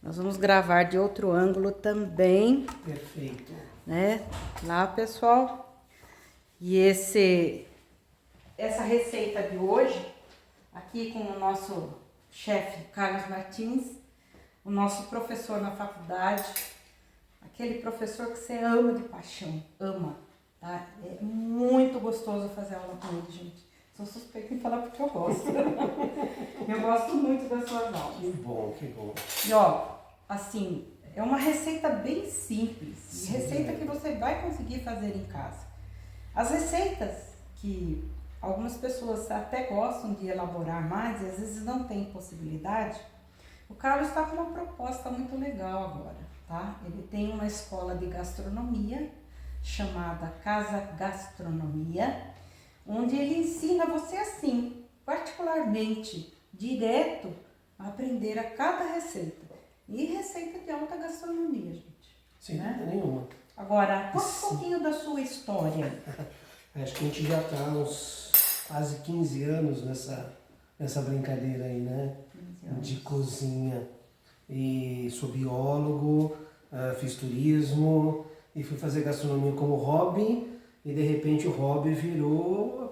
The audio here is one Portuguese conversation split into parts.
Nós vamos gravar de outro ângulo também, Perfeito. né? Lá, pessoal. E essa receita de hoje, aqui com o nosso chefe Carlos Martins, o nosso professor na faculdade, aquele professor que você ama de paixão, ama, tá? É muito gostoso fazer aula com ele, gente. Sou suspeita em falar porque eu gosto. Eu gosto muito das suas aulas. Que bom, que bom. E ó, assim, é uma receita bem simples. Sim, Receita que você vai conseguir fazer em casa. As receitas que algumas pessoas até gostam de elaborar mais e às vezes não tem possibilidade, o Carlos está com uma proposta muito legal agora, tá? Ele tem uma escola de gastronomia chamada Casa Gastronomia, onde ele ensina você assim, particularmente, direto, a aprender a cada receita. E receita de alta gastronomia, gente. Sem né? dúvida nenhuma. Agora, conta um pouquinho da sua história. Acho que a gente já está há uns quase 15 anos nessa brincadeira aí, né? 15 anos. De cozinha. E sou biólogo, fiz turismo e fui fazer gastronomia como hobby. E de repente o hobby virou a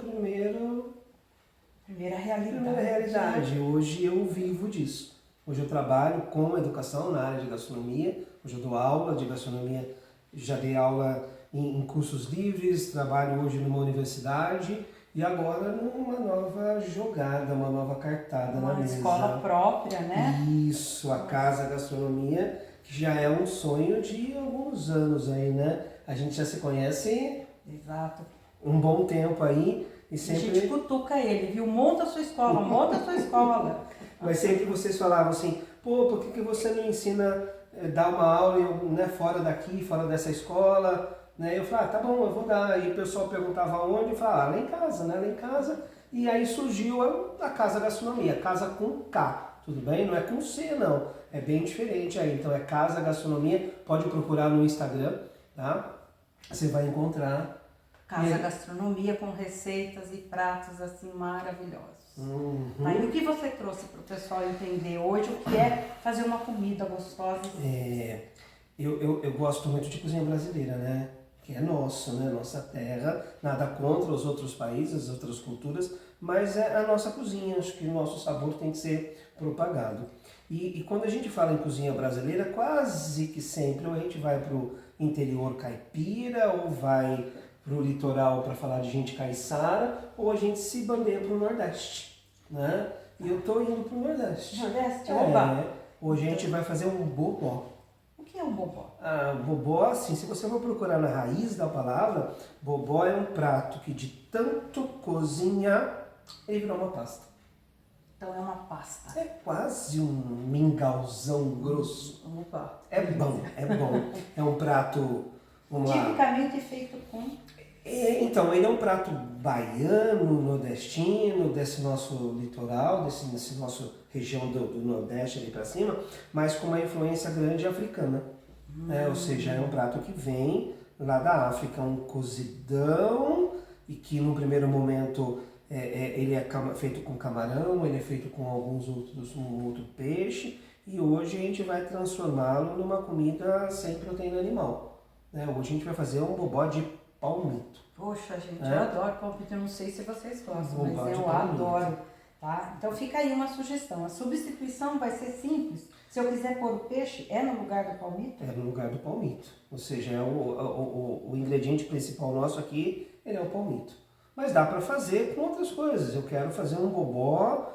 Primeira realidade. primeira realidade. Hoje eu vivo disso. Hoje eu trabalho com educação na área de gastronomia. Hoje eu dou aula de gastronomia. Já dei aula em cursos livres, trabalho hoje numa universidade e agora numa nova jogada, uma nova cartada na Uma mesa. escola própria, né? Isso, a Casa Gastronomia, que já é um sonho de alguns anos aí, né? A gente já se conhece Exato. um bom tempo aí e A sempre... gente cutuca ele, viu? Monta a sua escola, monta a sua escola. Mas sempre vocês falavam assim, pô, por que você não ensina, dar uma aula né, fora daqui, fora dessa escola? Né? Eu falava, tá bom, eu vou dar. E o pessoal perguntava onde, eu falava, lá em casa, né? Lá em casa. E aí surgiu a Casa Gastronomia, casa com K, tudo bem? Não é com C, não. É bem diferente aí. Então é Casa Gastronomia, pode procurar no Instagram, tá? Você vai encontrar. Casa Gastronomia com receitas e pratos assim maravilhosos. Uhum. Tá? E o que você trouxe para o pessoal entender hoje o que é fazer uma comida gostosa? Eu gosto muito de cozinha brasileira, né? Que é nosso, né? Nossa terra, nada contra os outros países, as outras culturas, mas é a nossa cozinha, acho que o nosso sabor tem que ser propagado. E quando a gente fala em cozinha brasileira, quase que sempre ou a gente vai para o interior caipira, ou vai para o litoral para falar de gente caiçara, ou a gente se bandeia para o Nordeste, né? E eu tô indo para o Nordeste. Nordeste? Oba! Hoje a gente vai fazer um bobó. O que é um bobó? Bobó, assim, se você for procurar na raiz da palavra, bobó é um prato que de tanto cozinhar, ele virou uma pasta. Então é uma pasta. É quase um mingauzão grosso. Opa! É bom, é bom. É um prato, vamos lá. Tipicamente feito com... Então, ele é um prato baiano, nordestino, desse nosso litoral, desse nosso região do Nordeste ali para cima, mas com uma influência grande africana. Ou seja, é um prato que vem lá da África, um cozidão, e que no primeiro momento ele é feito com camarão, ele é feito com um outro peixe, e hoje a gente vai transformá-lo numa comida sem proteína animal. Hoje a gente vai fazer um bobó de palmito. Poxa, gente, eu adoro palmito. Eu não sei se vocês gostam, Bobó mas de eu palmito. adoro. Tá? Então fica aí uma sugestão. A substituição vai ser simples. Se eu quiser pôr o peixe, é no lugar do palmito? É no lugar do palmito. Ou seja, o ingrediente principal nosso aqui, ele é o palmito. Mas dá para fazer com outras coisas. Eu quero fazer um bobó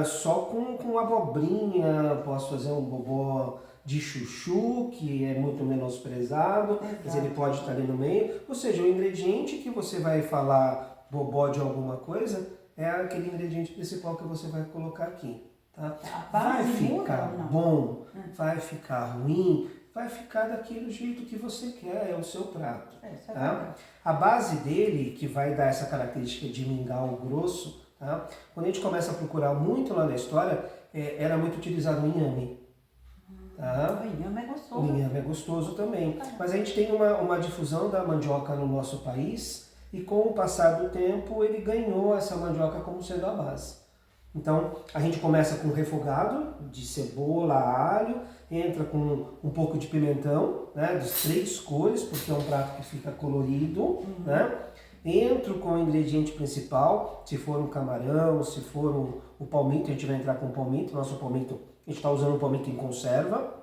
só com abobrinha, posso fazer um bobó de chuchu, que é muito menosprezado, mas ele pode estar ali no meio. Ou seja, o ingrediente que você vai falar bobó de alguma coisa é aquele ingrediente principal que você vai colocar aqui. Tá? Vai ficar bom, vai ficar ruim, vai ficar daquele jeito que você quer, é o seu prato. Tá? A base dele, que vai dar essa característica de mingau grosso, tá? Quando a gente começa a procurar muito lá na história, era muito utilizado o inhame. Tá? O inhame é gostoso. O inhame é gostoso também. Mas a gente tem uma difusão da mandioca no nosso país e com o passar do tempo ele ganhou essa mandioca como sendo a base. Então, a gente começa com refogado de cebola, alho, entra com um pouco de pimentão, né, das 3 cores, porque é um prato que fica colorido, né? Entro com o ingrediente principal, se for um camarão, se for o palmito, a gente vai entrar com o palmito. Nosso palmito, a gente está usando um palmito em conserva,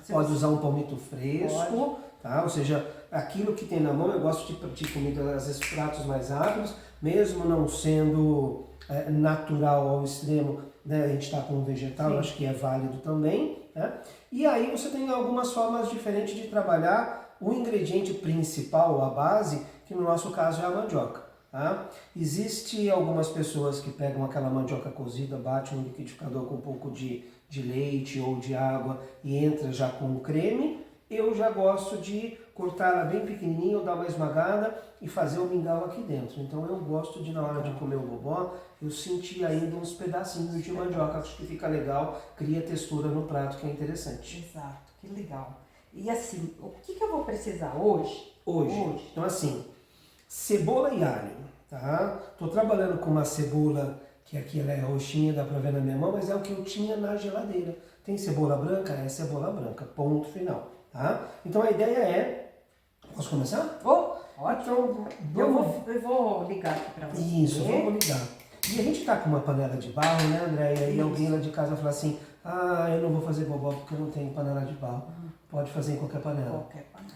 pode usar um palmito fresco, tá? Ou seja, aquilo que tem na mão. Eu gosto de comida, às vezes, pratos mais rápidos, mesmo não sendo natural ao extremo, né? A gente está com um vegetal, eu acho que é válido também, né? E aí você tem algumas formas diferentes de trabalhar o ingrediente principal, a base, que no nosso caso é a mandioca. Tá? Existe algumas pessoas que pegam aquela mandioca cozida, bate no liquidificador com um pouco de leite ou de água e entra já com o creme. Eu já gosto de cortar ela bem pequenininho, dar uma esmagada e fazer o mingau aqui dentro. Então eu gosto de, na hora de comer o bobó, eu sentir ainda uns pedacinhos de mandioca. Acho que fica legal, cria textura no prato, que é interessante. Exato, que legal. E assim, o que eu vou precisar hoje? Hoje. Então assim, cebola e alho, tá? Tô trabalhando com uma cebola que aqui ela é roxinha, dá pra ver na minha mão, mas é o que eu tinha na geladeira. Tem cebola branca? É cebola branca, ponto final, tá? Então a ideia é... Posso começar? Ótimo. Então, Eu vou ligar aqui pra você. Isso, vamos ligar. E a gente tá com uma panela de barro, né, André? E aí alguém lá de casa fala assim, eu não vou fazer bobó porque eu não tenho panela de barro. Pode fazer em qualquer panela.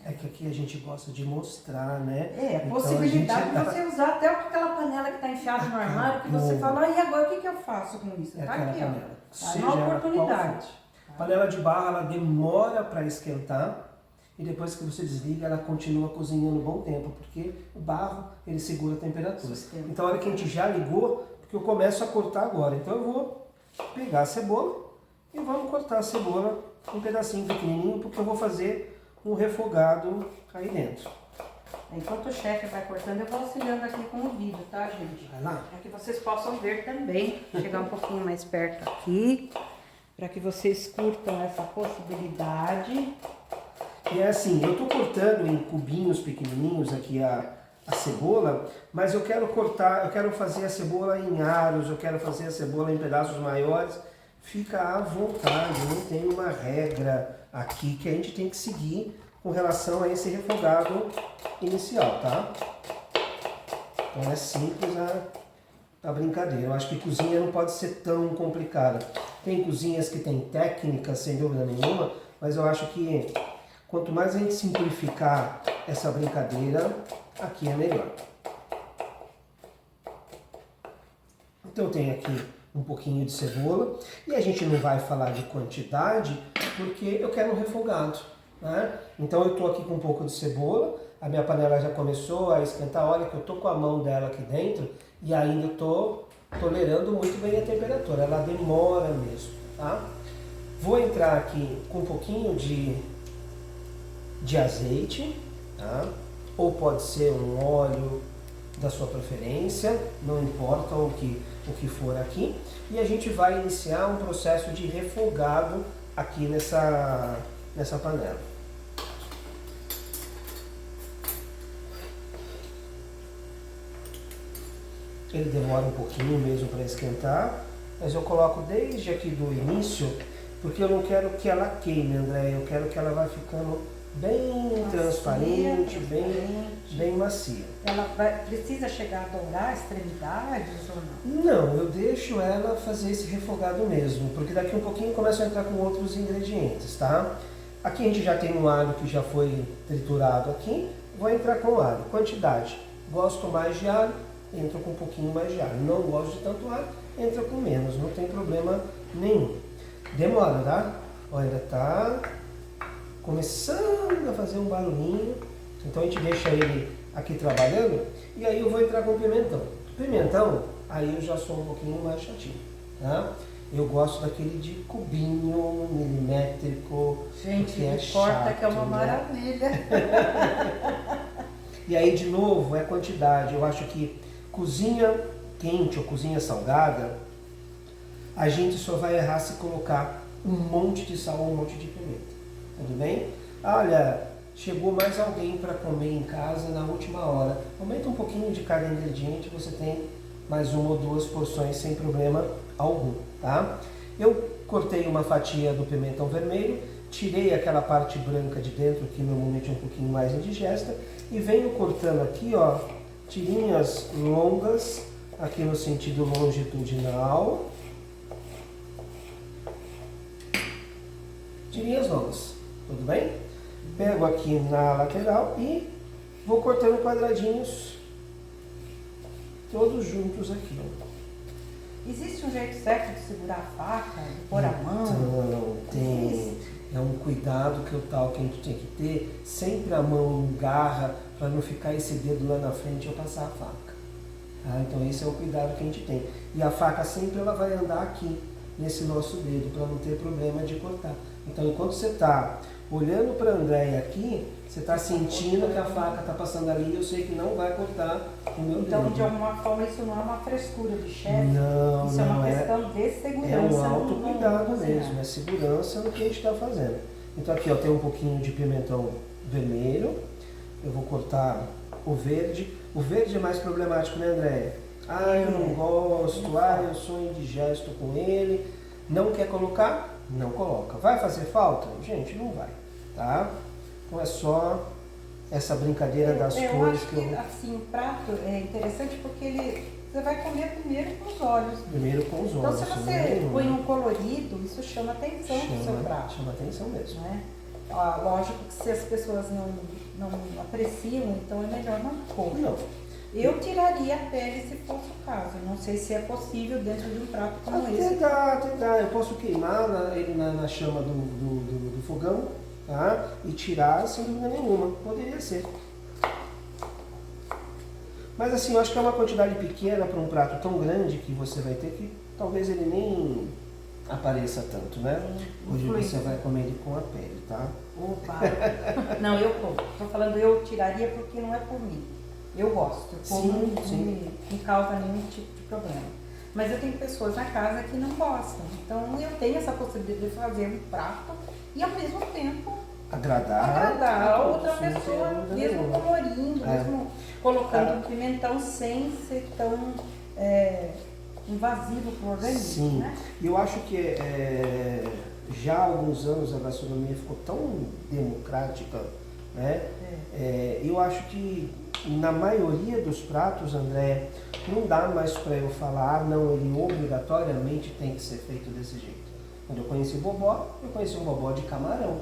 É que aqui a gente gosta de mostrar, né? A possibilidade de você usar até aquela panela que está enfiada no armário, que você fala, e agora o que eu faço com isso? É tá aquela aqui, panela. ó. É uma oportunidade. Panela de barro, ela demora para esquentar e depois que você desliga, ela continua cozinhando um bom tempo, porque o barro, ele segura a temperatura. Então, a hora que a gente já ligou, porque eu começo a cortar agora. Então, eu vou pegar a cebola e vamos cortar a cebola um pedacinho pequenininho, porque eu vou fazer um refogado aí dentro. Enquanto o chefe vai cortando, eu vou auxiliando aqui com o vídeo, tá, gente? Vai lá. Para que vocês possam ver também. Chegar um pouquinho mais perto aqui, para que vocês curtam essa possibilidade. E é assim, eu tô cortando em cubinhos pequenininhos aqui a cebola, mas eu quero fazer a cebola em aros, eu quero fazer a cebola em pedaços maiores. Fica à vontade, não tem uma regra aqui que a gente tem que seguir com relação a esse refogado inicial, tá? Então é simples a brincadeira. Eu acho que cozinha não pode ser tão complicada. Tem cozinhas que tem técnicas, sem dúvida nenhuma, mas eu acho que quanto mais a gente simplificar essa brincadeira, aqui é melhor. Então eu tenho aqui um pouquinho de cebola, e a gente não vai falar de quantidade, porque eu quero um refogado, né? Então eu estou aqui com um pouco de cebola, a minha panela já começou a esquentar, olha que eu estou com a mão dela aqui dentro, e ainda estou tolerando muito bem a temperatura, ela demora mesmo, tá? Vou entrar aqui com um pouquinho de azeite, tá? Ou pode ser um óleo da sua preferência, não importa o que for aqui, e a gente vai iniciar um processo de refogado aqui nessa panela. Ele demora um pouquinho mesmo para esquentar, mas eu coloco desde aqui do início, porque eu não quero que ela queime, André, eu quero que ela vá ficando bem transparente, bem macia. Ela precisa chegar a dourar extremidades ou não? Não, eu deixo ela fazer esse refogado mesmo, porque daqui um pouquinho começa a entrar com outros ingredientes, tá? Aqui a gente já tem um alho que já foi triturado aqui, vou entrar com alho. Quantidade, gosto mais de alho, entro com um pouquinho mais de alho. Não gosto de tanto alho, entra com menos, não tem problema nenhum. Demora, tá? Ainda tá começando a fazer um barulhinho, então a gente deixa ele aqui trabalhando, e aí eu vou entrar com o pimentão. Pimentão, aí eu já sou um pouquinho mais chatinho, tá? Eu gosto daquele de cubinho, milimétrico. Gente, que é corta chato, que é uma né? maravilha. E aí, de novo, é quantidade. Eu acho que cozinha quente ou cozinha salgada, a gente só vai errar se colocar um monte de sal ou um monte de pimenta. Tudo bem? Olha, chegou mais alguém para comer em casa na última hora. Aumenta um pouquinho de cada ingrediente, você tem mais uma ou duas porções sem problema algum, tá? Eu cortei uma fatia do pimentão vermelho, tirei aquela parte branca de dentro que normalmente é um pouquinho mais indigesta e venho cortando aqui, ó, tirinhas longas aqui no sentido longitudinal. Tirinhas longas, tudo bem? Pego aqui na lateral e vou cortando quadradinhos todos juntos aqui, ó. Existe um jeito certo de segurar a faca, de pôr a mão? Não, tem. É um cuidado que a gente tem que ter. Sempre a mão em garra para não ficar esse dedo lá na frente e eu passar a faca. Tá? Então esse é o cuidado que a gente tem. E a faca sempre ela vai andar aqui, nesse nosso dedo, para não ter problema de cortar. Então enquanto você está olhando para a Andréia aqui, você está sentindo que a faca está passando ali e eu sei que não vai cortar o meu dedo. Então, de alguma forma, isso não é uma frescura de chefe? Não, isso não é uma é. questão de segurança. É um autocuidado no mesmo, é segurança no que a gente está fazendo. Então aqui ó, tem um pouquinho de pimentão vermelho, eu vou cortar o verde. O verde é mais problemático, né, Andréia? Ah, eu não gosto, eu sou indigesto com ele. Não quer colocar? Não coloca. Vai fazer falta? Gente, não vai, tá? Então é só essa brincadeira das cores acho que assim, o prato é interessante porque você vai comer primeiro com os olhos. Primeiro com os olhos. Então se você põe um colorido, isso chama atenção pro seu prato. Chama atenção mesmo. Né? Lógico que se as pessoas não apreciam, então é melhor não pôr. Não. Eu tiraria a pele se fosse o caso. Não sei se é possível dentro de um prato como esse. Tentar. Eu posso queimar ele na chama do fogão, tá? E tirar sem dúvida nenhuma. Poderia ser. Mas assim, eu acho que é uma quantidade pequena para um prato tão grande que você vai ter que talvez ele nem apareça tanto, né? Hoje você vai comer ele com a pele, tá? Opa! Não, eu como. Estou falando eu tiraria porque não é por mim. Eu gosto, eu como, não causa nenhum tipo de problema. Mas eu tenho pessoas na casa que não gostam. Então eu tenho essa possibilidade de fazer um prato e ao mesmo tempo agradar a outra pessoa, mesmo colorindo, mesmo colocando pimentão sem ser tão invasivo para o organismo. Sim, né? Eu acho que já há alguns anos a gastronomia ficou tão democrática, né? Eu acho que na maioria dos pratos, André, não dá mais para eu falar, não, ele obrigatoriamente tem que ser feito desse jeito. Quando eu conheci um bobó de camarão.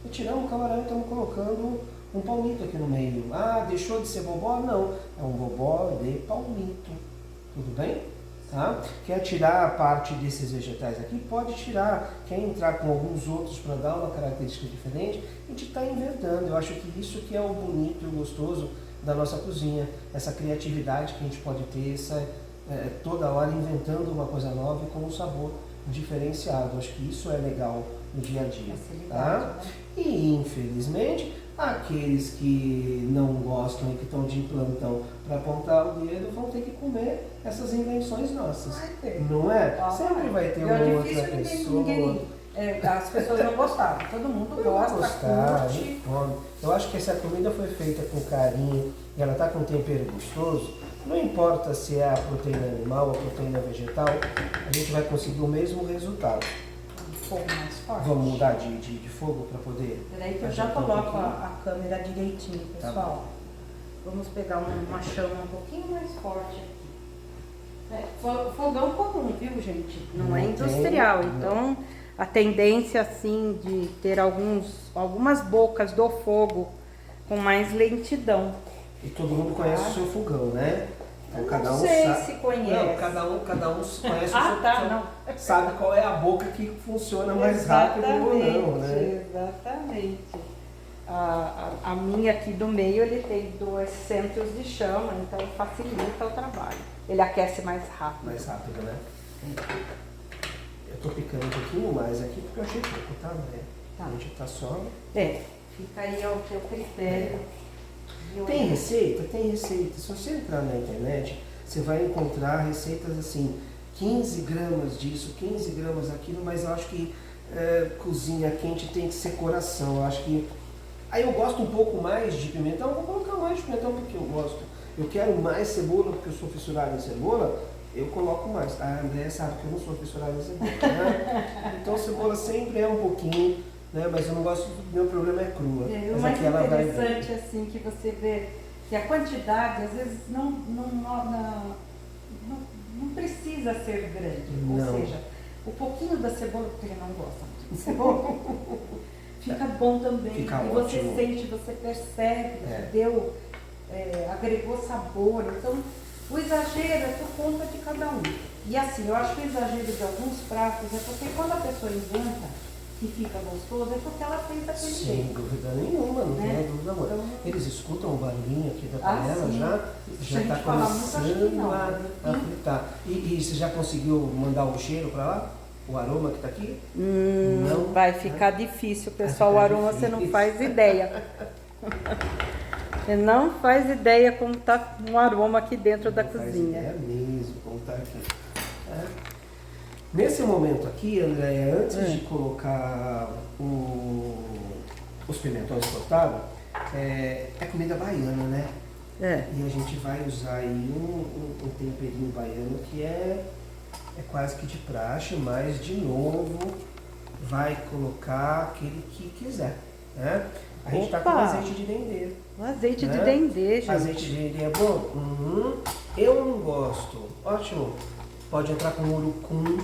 E tiramos o camarão e estamos colocando um palmito aqui no meio. Ah, deixou de ser bobó? Não, é um bobó de palmito. Tudo bem? Tá? Quer tirar a parte desses vegetais aqui? Pode tirar. Quer entrar com alguns outros para dar uma característica diferente? A gente está inventando. Eu acho que isso que é o bonito e o gostoso da nossa cozinha. Essa criatividade que a gente pode ter, toda hora inventando uma coisa nova e com um sabor diferenciado. Acho que isso é legal no dia a dia. Tá? E infelizmente, aqueles que não gostam e que estão de plantão para apontar o dedo vão ter que comer essas invenções nossas. Não é? Sempre vai ter uma outra pessoa. As pessoas não gostaram, todo mundo gosta, curte. Eu acho que essa comida foi feita com carinho e ela está com um tempero gostoso. Não importa se é a proteína animal ou a proteína vegetal, a gente vai conseguir o mesmo resultado. Fogo mais forte. Vamos mudar de fogo para poder... Peraí que eu já coloco a câmera direitinho, pessoal. Tá. Vamos pegar uma chama um pouquinho mais forte aqui. Fogão comum, viu, gente? Não é industrial. Então, a tendência, assim, de ter algumas bocas do fogo com mais lentidão. E todo mundo conhece o seu fogão, né? Então, cada um sabe. Se conhece. Não, cada um conhece o seu, sabe qual é a boca que funciona mais rápido ou não, né? Exatamente. A minha aqui do meio, ele tem 2 centros de chama, então facilita o trabalho. Ele aquece mais rápido. Mais rápido, né? Eu tô picando um pouquinho mais aqui porque eu achei pouco, tá? A gente tá só... Fica aí ao teu critério. Tem receita? Tem receita. Se você entrar na internet, você vai encontrar receitas assim, 15 gramas disso, 15 gramas daquilo, mas eu acho que cozinha quente tem que ser coração. Eu acho que... Aí eu gosto um pouco mais de pimentão, vou colocar mais de pimentão porque eu gosto. Eu quero mais cebola porque eu sou fissurado em cebola, eu coloco mais. A Andréia sabe que eu não sou fissurada em cebola, né? Então cebola sempre é um pouquinho, né? Mas eu não gosto, meu problema é crua. O Mas mais aqui ela vai interessante, assim, que você vê que a quantidade, às vezes, não precisa ser grande. Não. Ou seja, o pouquinho da cebola, porque ele não gosta muito de cebola, fica bom também. Fica e ótimo. você sente, você percebe que agregou sabor. Então, o exagero é por conta de cada um. E assim, eu acho que o exagero de alguns pratos é porque quando a pessoa inventa que fica gostoso, é porque ela fez daquele Sem jeito. dúvida nenhuma, não Né? tem dúvida nenhuma. Então, Eles escutam o barulhinho aqui da panela sim. já Se a está gente falar muito, acho que começando não, a né? fritar. E você já conseguiu mandar o cheiro para lá? O aroma que está aqui? Não. Vai ficar difícil, pessoal. O ficar aroma você não difícil. faz ideia. Você não faz ideia como está um aroma aqui dentro da Não faz cozinha. ideia mesmo como está aqui. É. Nesse momento aqui, Andréia, antes de colocar os pimentões cortados, é comida baiana, né? É. E a gente vai usar aí um temperinho baiano que é quase que de praxe, mas de novo vai colocar aquele que quiser, né? A gente está com Opa! azeite de dendê. O azeite Né? de dendê, gente. Azeite de dendê é bom? Uhum. Eu não gosto. Ótimo. Pode entrar com urucum.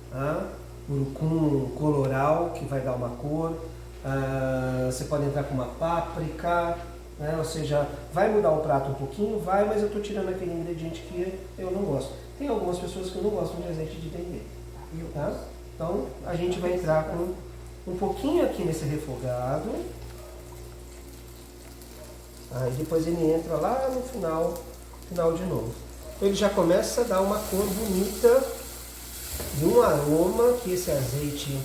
Tá? Urucum coloral, que vai dar uma cor. Você pode entrar com uma páprica. Né? Ou seja, vai mudar o prato um pouquinho? Vai, mas eu estou tirando aquele ingrediente que eu não gosto. Tem algumas pessoas que não gostam de azeite de dendê. Tá? Então, a gente vai entrar com um pouquinho aqui nesse refogado. Aí depois ele entra lá no final de novo. Ele já começa a dar uma cor bonita e um aroma que esse azeite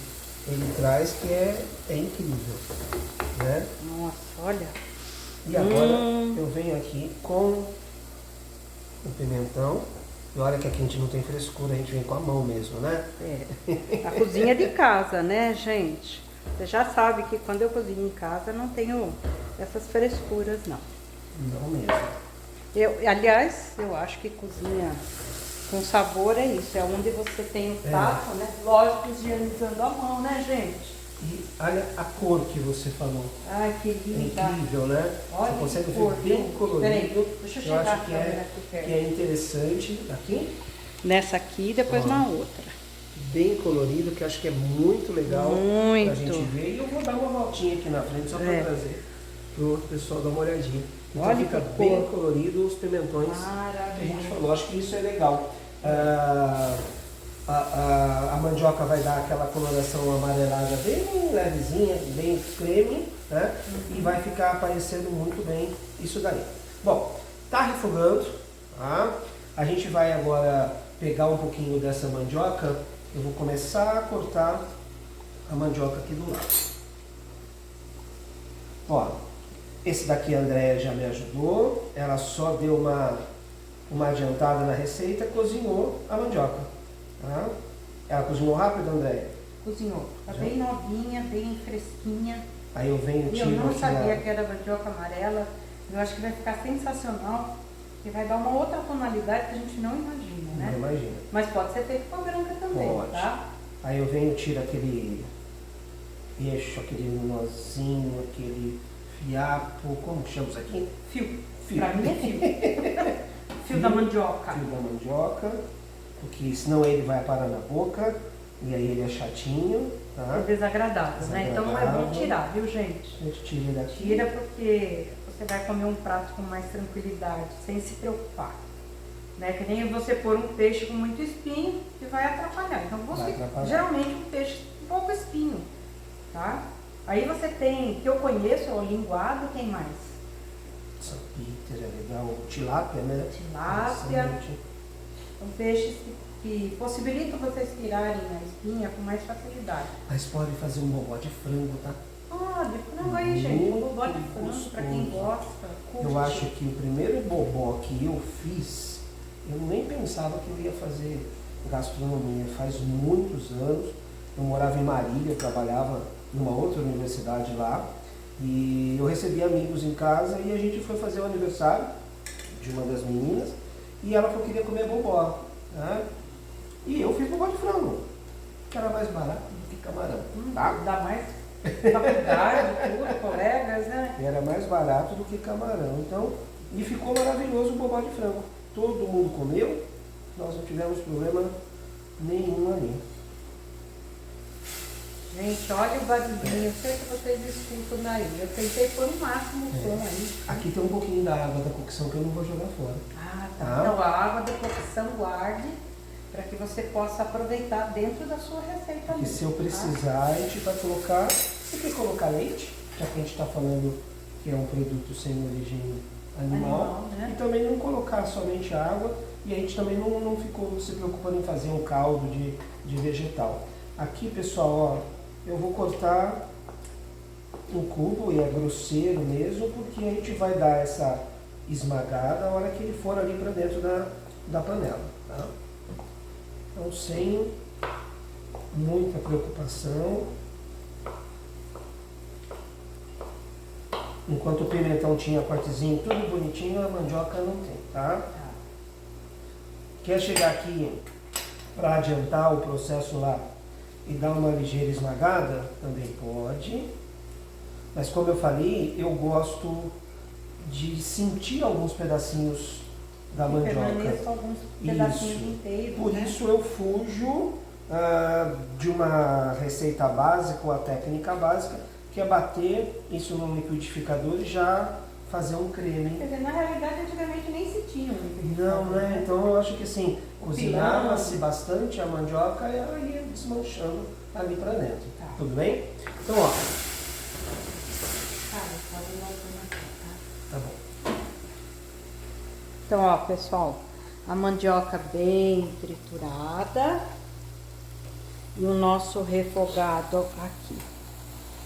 ele traz que é incrível, né? Nossa, olha. E agora eu venho aqui com o pimentão. E olha que aqui a gente não tem frescura, a gente vem com a mão mesmo, né? A cozinha de casa, né, gente? Você já sabe que quando eu cozinho em casa, eu não tenho essas frescuras, não. Não mesmo. Aliás, eu acho que cozinha com sabor é isso. É onde você tem o tato, né? Lógico, higienizando a mão, né, gente? E olha a cor que você falou. Ai, que É linda. incrível, né? Olha você consegue que cor, ver bem viu? colorido. Peraí, deixa eu chegar acho a que câmera aqui que perto. é interessante. Aqui, Nessa aqui e depois Ó. na outra. bem colorido, que eu acho que é muito legal Muito. pra gente ver. E eu vou dar uma voltinha aqui na frente só para trazer pro pessoal dar uma olhadinha. Então Olha fica que bem cor. colorido os pimentões que a gente Maravilha. falou. Acho que isso é legal. A mandioca vai dar aquela coloração amarelada bem levezinha, bem creme, né? E vai ficar aparecendo muito bem isso daí. Bom, tá refogando, tá? A gente vai agora pegar um pouquinho dessa mandioca. Eu vou começar a cortar a mandioca aqui do lado. Ó, esse daqui a Andréia já me ajudou. Ela só deu uma adiantada na receita, cozinhou a mandioca. Tá? Ela cozinhou rápido, Andréia? Cozinhou. Tá bem novinha, bem fresquinha. Aí eu venho E eu tiro não aqui sabia que era mandioca amarela. Eu acho que vai ficar sensacional. Que vai dar uma outra tonalidade que a gente não imagina, né? Não imagina. Mas pode ser feito com a branca também, Pode. tá? Aí eu venho tiro aquele eixo, aquele nozinho, aquele fiapo, como chama isso aqui? Fio. Fio. Pra mim é fio. Fio da mandioca. Fio da mandioca, porque senão ele vai parar na boca e aí ele é chatinho, É tá? desagradável, né? Então é bom tirar, viu, gente? A gente tira ele aqui. Tira porque você vai comer um prato com mais tranquilidade, sem se preocupar. Né? Que nem você pôr um peixe com muito espinho que vai atrapalhar. Então você, Vai atrapalhar. geralmente um peixe com pouco espinho, tá? Aí você tem, que eu conheço, é o linguado, tem mais? São Peter é legal, tilápia, né? Tilápia. Bastante. São peixes que possibilitam vocês tirarem a espinha com mais facilidade. Mas pode fazer um bobó de frango, tá? De frango aí, gente. Um Muito bobó de frango, pra quem gostoso. gosta. Eu curte. acho que o primeiro bobó que eu fiz, eu nem pensava que eu ia fazer gastronomia. Faz muitos anos, eu morava em Marília, eu trabalhava numa outra universidade lá, e eu recebi amigos em casa e a gente foi fazer o aniversário de uma das meninas, e ela que eu queria comer bobó. Né? E eu fiz bobó de frango, que era mais barato do que camarão. Tá? Dá mais faculdade, tudo, colegas, né? Era mais barato do que camarão. Então, e ficou maravilhoso o bobó de frango. Todo mundo comeu, nós não tivemos problema nenhum ali. Gente, olha o barulhinho, eu sei que vocês escutam daí. Eu tentei pôr o máximo o som aí. Aqui tem um pouquinho da água da cocção que eu não vou jogar fora. Ah, tá. Tá. Então a água da cocção guarde para que você possa aproveitar dentro da sua receita. E mesmo, se eu tá? precisar, a gente vai colocar. Você quer colocar leite? Já que a gente está falando que é um produto sem origem animal. Né? E também não colocar somente água. E a gente também não ficou se preocupando em fazer um caldo de vegetal. Aqui, pessoal, ó, eu vou cortar um cubo, e é grosseiro mesmo, porque a gente vai dar essa esmagada a hora que ele for ali para dentro da panela. Tá? Então, sem muita preocupação. Enquanto o pimentão tinha cortezinho tudo bonitinho, a mandioca não tem, tá? Quer chegar aqui para adiantar o processo lá e dar uma ligeira esmagada? Também pode. Mas como eu falei, eu gosto de sentir alguns pedacinhos da mandioca. Permaneça alguns pedacinhos Isso. inteiros. Por né? isso eu fujo de uma receita básica ou a técnica básica, que é bater isso no liquidificador e já fazer um creme. Quer dizer, na realidade, antigamente nem se tinha um liquidificador, Não, né? Então eu acho que assim, O cozinhava-se bastante a mandioca e ela ia desmanchando ali pra dentro. Tá. Tudo bem? Então, ó, Cara, pode dar uma aqui, tá? tá bom. Então, ó, pessoal, a mandioca bem triturada e o nosso refogado aqui.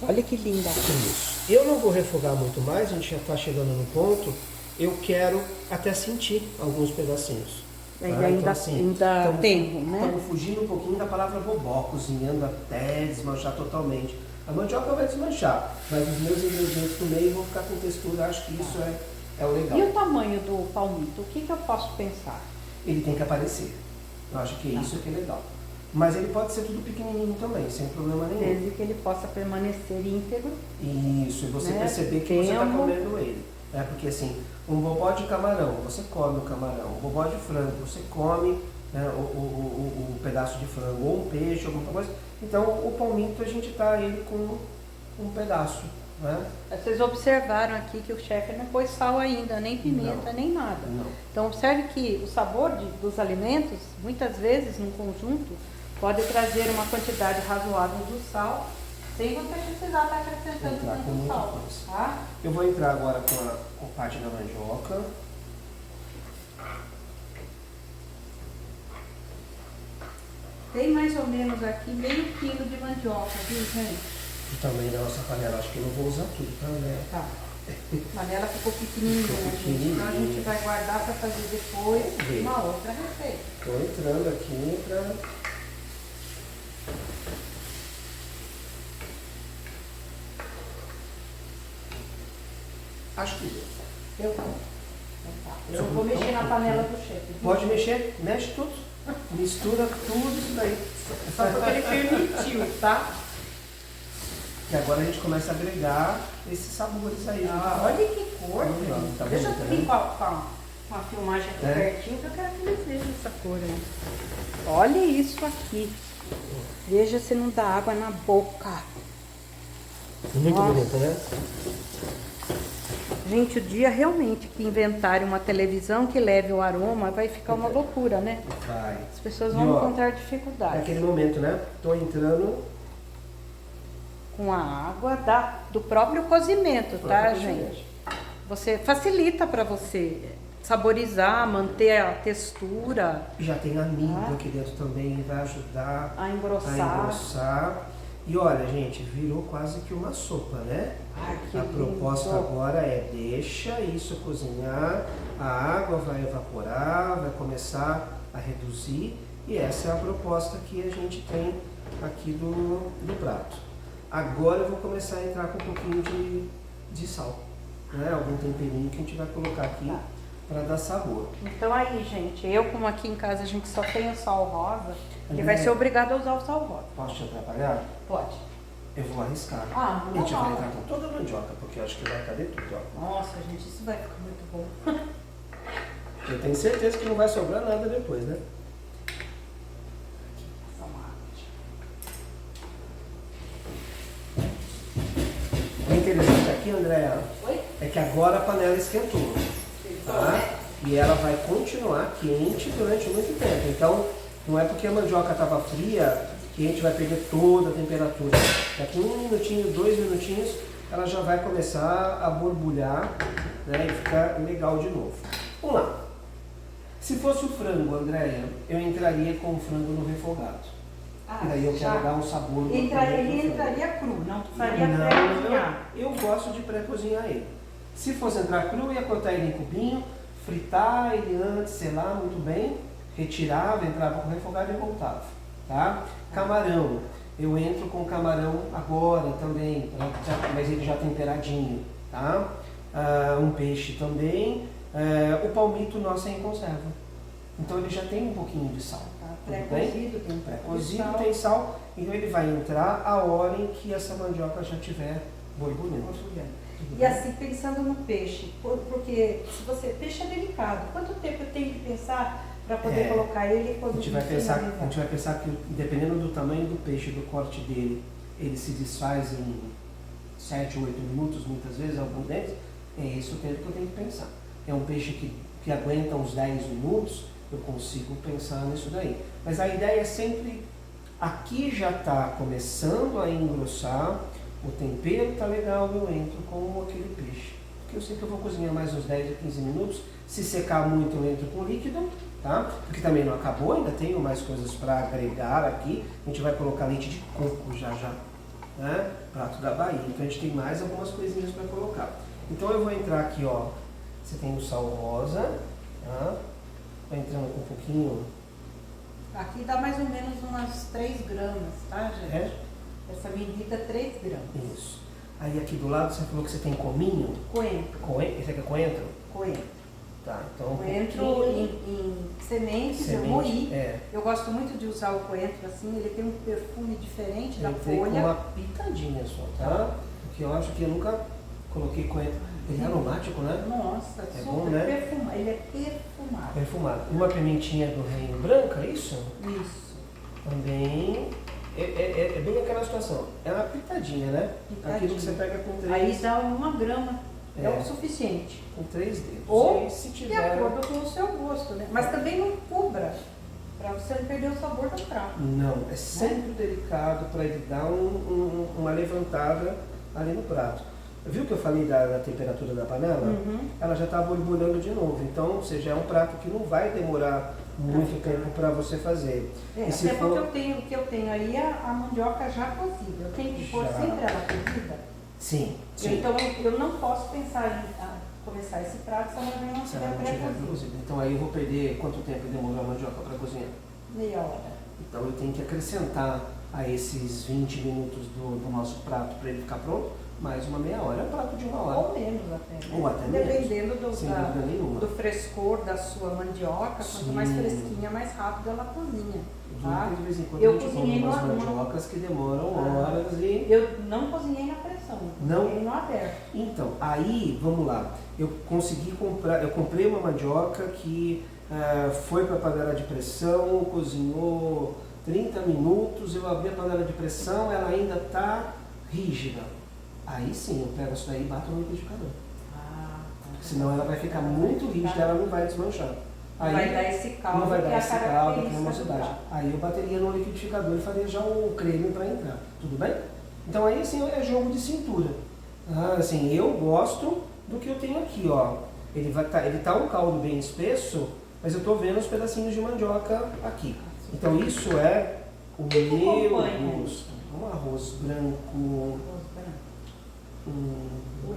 Olha que linda. Isso. Eu não vou refogar muito mais, a gente já está chegando no ponto. Eu quero até sentir alguns pedacinhos. Ele tá? ainda, Então, assim, ainda tem, né? Estamos fugindo um pouquinho da palavra bobó, cozinhando até desmanchar totalmente. A mandioca vai desmanchar, mas os meus ingredientes do meio vão ficar com textura. Acho que isso é o legal. E o tamanho do palmito? O que eu posso pensar? Ele tem que aparecer. Eu acho que é isso que é legal. Mas ele pode ser tudo pequenininho também, sem problema nenhum. Desde que ele possa permanecer íntegro. Isso, e você né? perceber que você está Tempo. comendo ele. Né? Porque assim, um bobó de camarão, você come o camarão. Um bobó de frango, você come, né, o pedaço de frango, ou um peixe, alguma coisa. Então o palmito a gente tá ele com um pedaço. Né? Vocês observaram aqui que o chefe não pôs sal ainda, nem pimenta, Não. nem nada. Não. Então observe que o sabor dos alimentos, muitas vezes, num conjunto, pode trazer uma quantidade razoável do sal, sem você precisar estar acrescentando Entrar com tanto muita sal. coisa. Tá? Eu vou entrar agora com a parte da mandioca. Tem mais ou menos aqui meio quilo de mandioca, viu, gente? O tamanho da nossa panela, acho que eu não vou usar tudo, tá? Né? Tá. A panela ficou pequenininha, Ficou gente. Então a gente pequenininha. vai guardar para fazer depois Vê. uma outra receita. Estou entrando aqui para... Acho que deu. Eu vou. Então tá. Eu vou mexer na panela do chefe. viu? Pode mexer, mexe tudo. Mistura tudo isso daí. Só porque ele permitiu, tá? E agora a gente começa a agregar esses sabores aí. Ah, olha que cor, Olha, gente. tá Deixa eu bonito, vir né? com a filmagem aqui É. pertinho, que eu quero que eles vejam essa cor aí. Olha isso aqui. Veja se não dá água na boca. Muito Nossa. bonito, né? Gente, o dia realmente que inventarem uma televisão que leve o aroma, vai ficar uma loucura, né? Vai. As pessoas E, vão ó, encontrar É dificuldades. aquele momento, né? Tô entrando. Com a água do próprio cozimento, tá, Próprio gente? cozimento. Você facilita para você saborizar, manter a textura, Já tem amido Ah. aqui dentro também, vai ajudar a a engrossar. engrossar. E olha, gente, virou quase que uma sopa, né? Ai, que A lindo. proposta agora é deixa isso cozinhar, a água vai evaporar, vai começar a reduzir e essa é a proposta que a gente tem aqui do prato. Agora eu vou começar a entrar com um pouquinho de sal, né? Algum temperinho que a gente vai colocar aqui Tá. para dar sabor. Então aí, gente, eu como aqui em casa a gente só tem o sal rosa, ele vai ser obrigado a usar o sal rosa. Posso te atrapalhar? Pode. Eu vou arriscar. Ah, A gente vai não. entrar com toda a mandioca, porque eu acho que vai caber tudo, ó. Nossa, gente, isso vai ficar muito bom. Eu tenho certeza que não vai sobrar nada depois, né? O interessante aqui, Andréa, é que agora a panela esquentou, tá? E ela vai continuar quente durante muito tempo. Então, não é porque a mandioca estava fria que a gente vai perder toda a temperatura. Daqui 1 minutinho, 2 minutinhos, ela já vai começar a borbulhar, né, e ficar legal de novo. Vamos lá. Se fosse o frango, Andréia, eu entraria com o frango no refogado. Ah, E daí eu quero dar um sabor. Ele entraria cru, não faria Não, pré-cozinhar. eu gosto de pré-cozinhar ele. Se fosse entrar cru, eu ia cortar ele em cubinho, fritar ele antes, selar muito bem, retirava, entrava com refogado e voltava. Tá? Camarão, eu entro com camarão agora também, mas ele já temperadinho. Tá? Um peixe também. O palmito nosso é em conserva. Então ele já tem um pouquinho de sal. Pré-cozido, tem pré-cozido, tem sal, então ele vai entrar a hora em que essa mandioca já estiver borbulhando. E assim, pensando no peixe, porque se você, peixe é delicado, quanto tempo eu tenho que pensar para poder colocar ele quando a gente vai pensar que dependendo do tamanho do peixe, do corte dele, ele se desfaz em 7 ou 8 minutos, muitas vezes, alguns deles, é esse o tempo que eu tenho que pensar. É um peixe que aguenta uns 10 minutos, eu consigo pensar nisso daí. Mas a ideia é sempre, aqui já está começando a engrossar, o tempero está legal, eu entro com aquele peixe. Porque eu sei que eu vou cozinhar mais uns 10 a 15 minutos, se secar muito eu entro com líquido, tá? Porque também não acabou, ainda tenho mais coisas para agregar aqui. A gente vai colocar leite de coco já, né? Prato da Bahia, então a gente tem mais algumas coisinhas para colocar. Então eu vou entrar aqui, ó, você tem o sal rosa, tá? Vai entrando com um pouquinho. Aqui dá mais ou menos umas 3 gramas, tá, gente? É? Essa medida 3 gramas. Isso. Aí aqui do lado você falou que você tem cominho. Coentro. Esse aqui é coentro? Coentro. Tá, então. Coentro em sementes, eu moí. Eu gosto muito de usar o coentro assim, ele tem um perfume diferente da folha. Com uma pitadinha só, tá? Porque eu acho que eu nunca coloquei coentro. Ele é aromático, né? Nossa, é super bom, né? perfumado. Ele é perfumado. Perfumado. Uma pimentinha do reino branca, isso? Isso. Também é bem aquela situação. É uma pitadinha, né? Aquilo que você pega com 3. Aí dá 1 grama. É o suficiente. Com 3 dedos. Ou e se de tiver... acordo com o seu gosto, né? Mas também não cubra, para você não perder o sabor do prato. Não, é sempre delicado para ele dar uma levantada ali no prato. Viu que eu falei da temperatura da panela? Uhum. Ela já está borbulhando de novo. Então, ou seja, é um prato que não vai demorar muito tempo para você fazer. E se for... porque o que eu tenho aí é a mandioca já cozida. Eu tenho que pôr sempre ela cozida? Sim. Então eu não posso pensar em começar esse prato se ela não estiver pré-cozida. Então aí eu vou perder quanto tempo demorou a mandioca para cozinhar? Meia hora. Então eu tenho que acrescentar a esses 20 minutos do nosso prato para ele ficar pronto, mais uma meia hora. É um prato de 1 hora. Ou menos até. Né? Ou até dependendo menos. do frescor da sua mandioca, quanto mais fresquinha, mais rápido ela cozinha. Tá? De vez em quando eu a gente cozinhei umas mandiocas que demoram horas e... Eu não cozinhei na pressão, eu cozinhei no aberto. Então, aí, vamos lá. Eu consegui comprar, eu comprei uma mandioca que foi para a panela de pressão, cozinhou 30 minutos, eu abri a panela de pressão, ela ainda está rígida. Aí sim, eu pego isso daí e bato no liquidificador. Senão ela vai ficar muito rígida, ela não vai desmanchar. Aí, vai dar esse caldo, não vai dar esse caldo, a cremosidade. Aí eu bateria no liquidificador e faria já o creme para entrar. Tudo bem? Então aí assim é jogo de cintura. Assim, eu gosto do que eu tenho aqui, ó. Ele tá um caldo bem espesso, mas eu tô vendo os pedacinhos de mandioca aqui. Então isso é o meu gosto. Um arroz branco.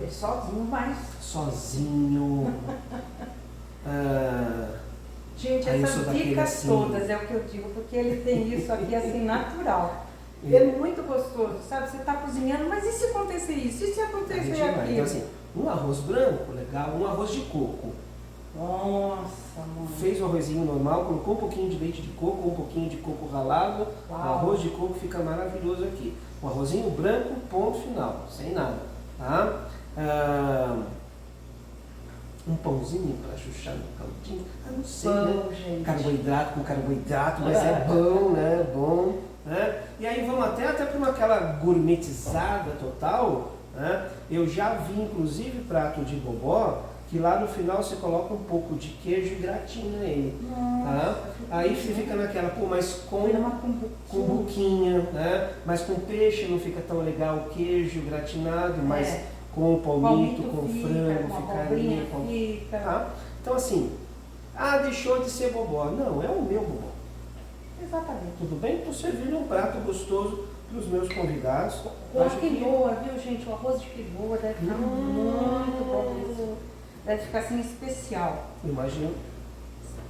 Sozinho, mas... Sozinho. Gente, essas dicas assim, todas é o que eu digo, porque ele tem isso aqui assim natural. É muito gostoso, sabe? Você está cozinhando, mas e se acontecer isso? E se acontecer aquilo? Então assim, um arroz branco, legal, um arroz de coco. Nossa, mãe. Fez o arrozinho normal, colocou um pouquinho de leite de coco, um pouquinho de coco ralado. Uau. O arroz de coco fica maravilhoso aqui. Um arrozinho branco, ponto final, sem nada. Tá? Um pãozinho para chuchar no caldinho. Não sei, Pão, né? gente. Carboidrato com carboidrato, mas é bom, né? Bom. Né? E aí vamos até para aquela gourmetizada total. Né? Eu já vi, inclusive, prato de bobó, que lá no final você coloca um pouco de queijo e gratina nele. Tá? Aí você fica naquela, pô, mas com buquinha, né? Mas com peixe não fica tão legal o queijo gratinado, mas com palmito, com frango, ficaria. Fica. Tá? Então assim, deixou de ser bobó. Não, é o meu bobó. Exatamente. Tudo bem? Estou servindo um prato gostoso para os meus convidados. Com a quinoa, viu, gente? O arroz de quinoa deve ficar muito bom isso. Deve ficar assim especial. Imagino.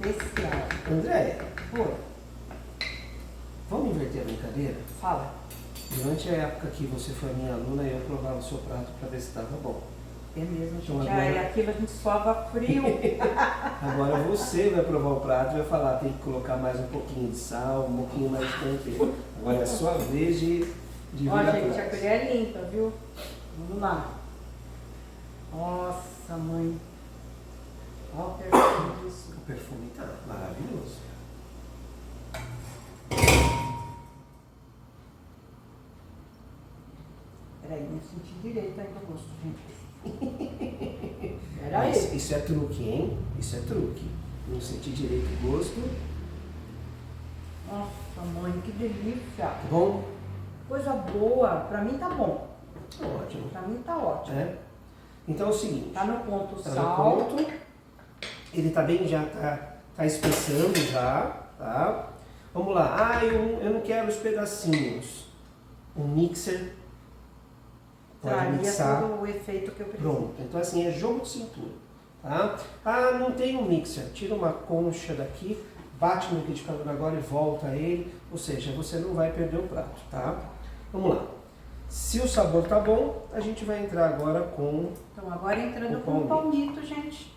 Especial. Andréia, Pô, vamos inverter a brincadeira? fala. Durante a época que você foi minha aluna, eu provava o seu prato para ver se estava bom. É mesmo, gente. Então, agora... aquilo a gente sova frio. Agora você vai provar o prato e vai falar, tem que colocar mais um pouquinho de sal, um pouquinho mais de tempero. Agora é a sua vez de Ó, virar gente, a prato. colher é limpa, viu? Vamos lá. Nossa, mãe. Ó o perfume disso. O perfume tá maravilhoso. Peraí, não senti direito ainda o gosto, gente. Peraí. Isso é truque, hein? Isso é truque. Não senti direito o gosto. Nossa, mãe, que delícia. Tá bom? Coisa boa. Pra mim tá bom. Ótimo. Pra mim tá ótimo. É? Então é o seguinte. Tá no ponto Tá sal. no ponto. Ele tá bem, já tá espessando já, tá? Vamos lá. Eu não quero os pedacinhos. Um mixer pode Traria mixar. todo o efeito que eu preciso. Pronto. Então assim, é jogo de cintura, tá? Não tem um mixer. Tira uma concha daqui, bate no liquidificador agora e volta ele. Ou seja, você não vai perder o prato, tá? Vamos lá. Se o sabor tá bom, a gente vai entrar agora com... Então, agora entrando o com o palmito. palmito, gente.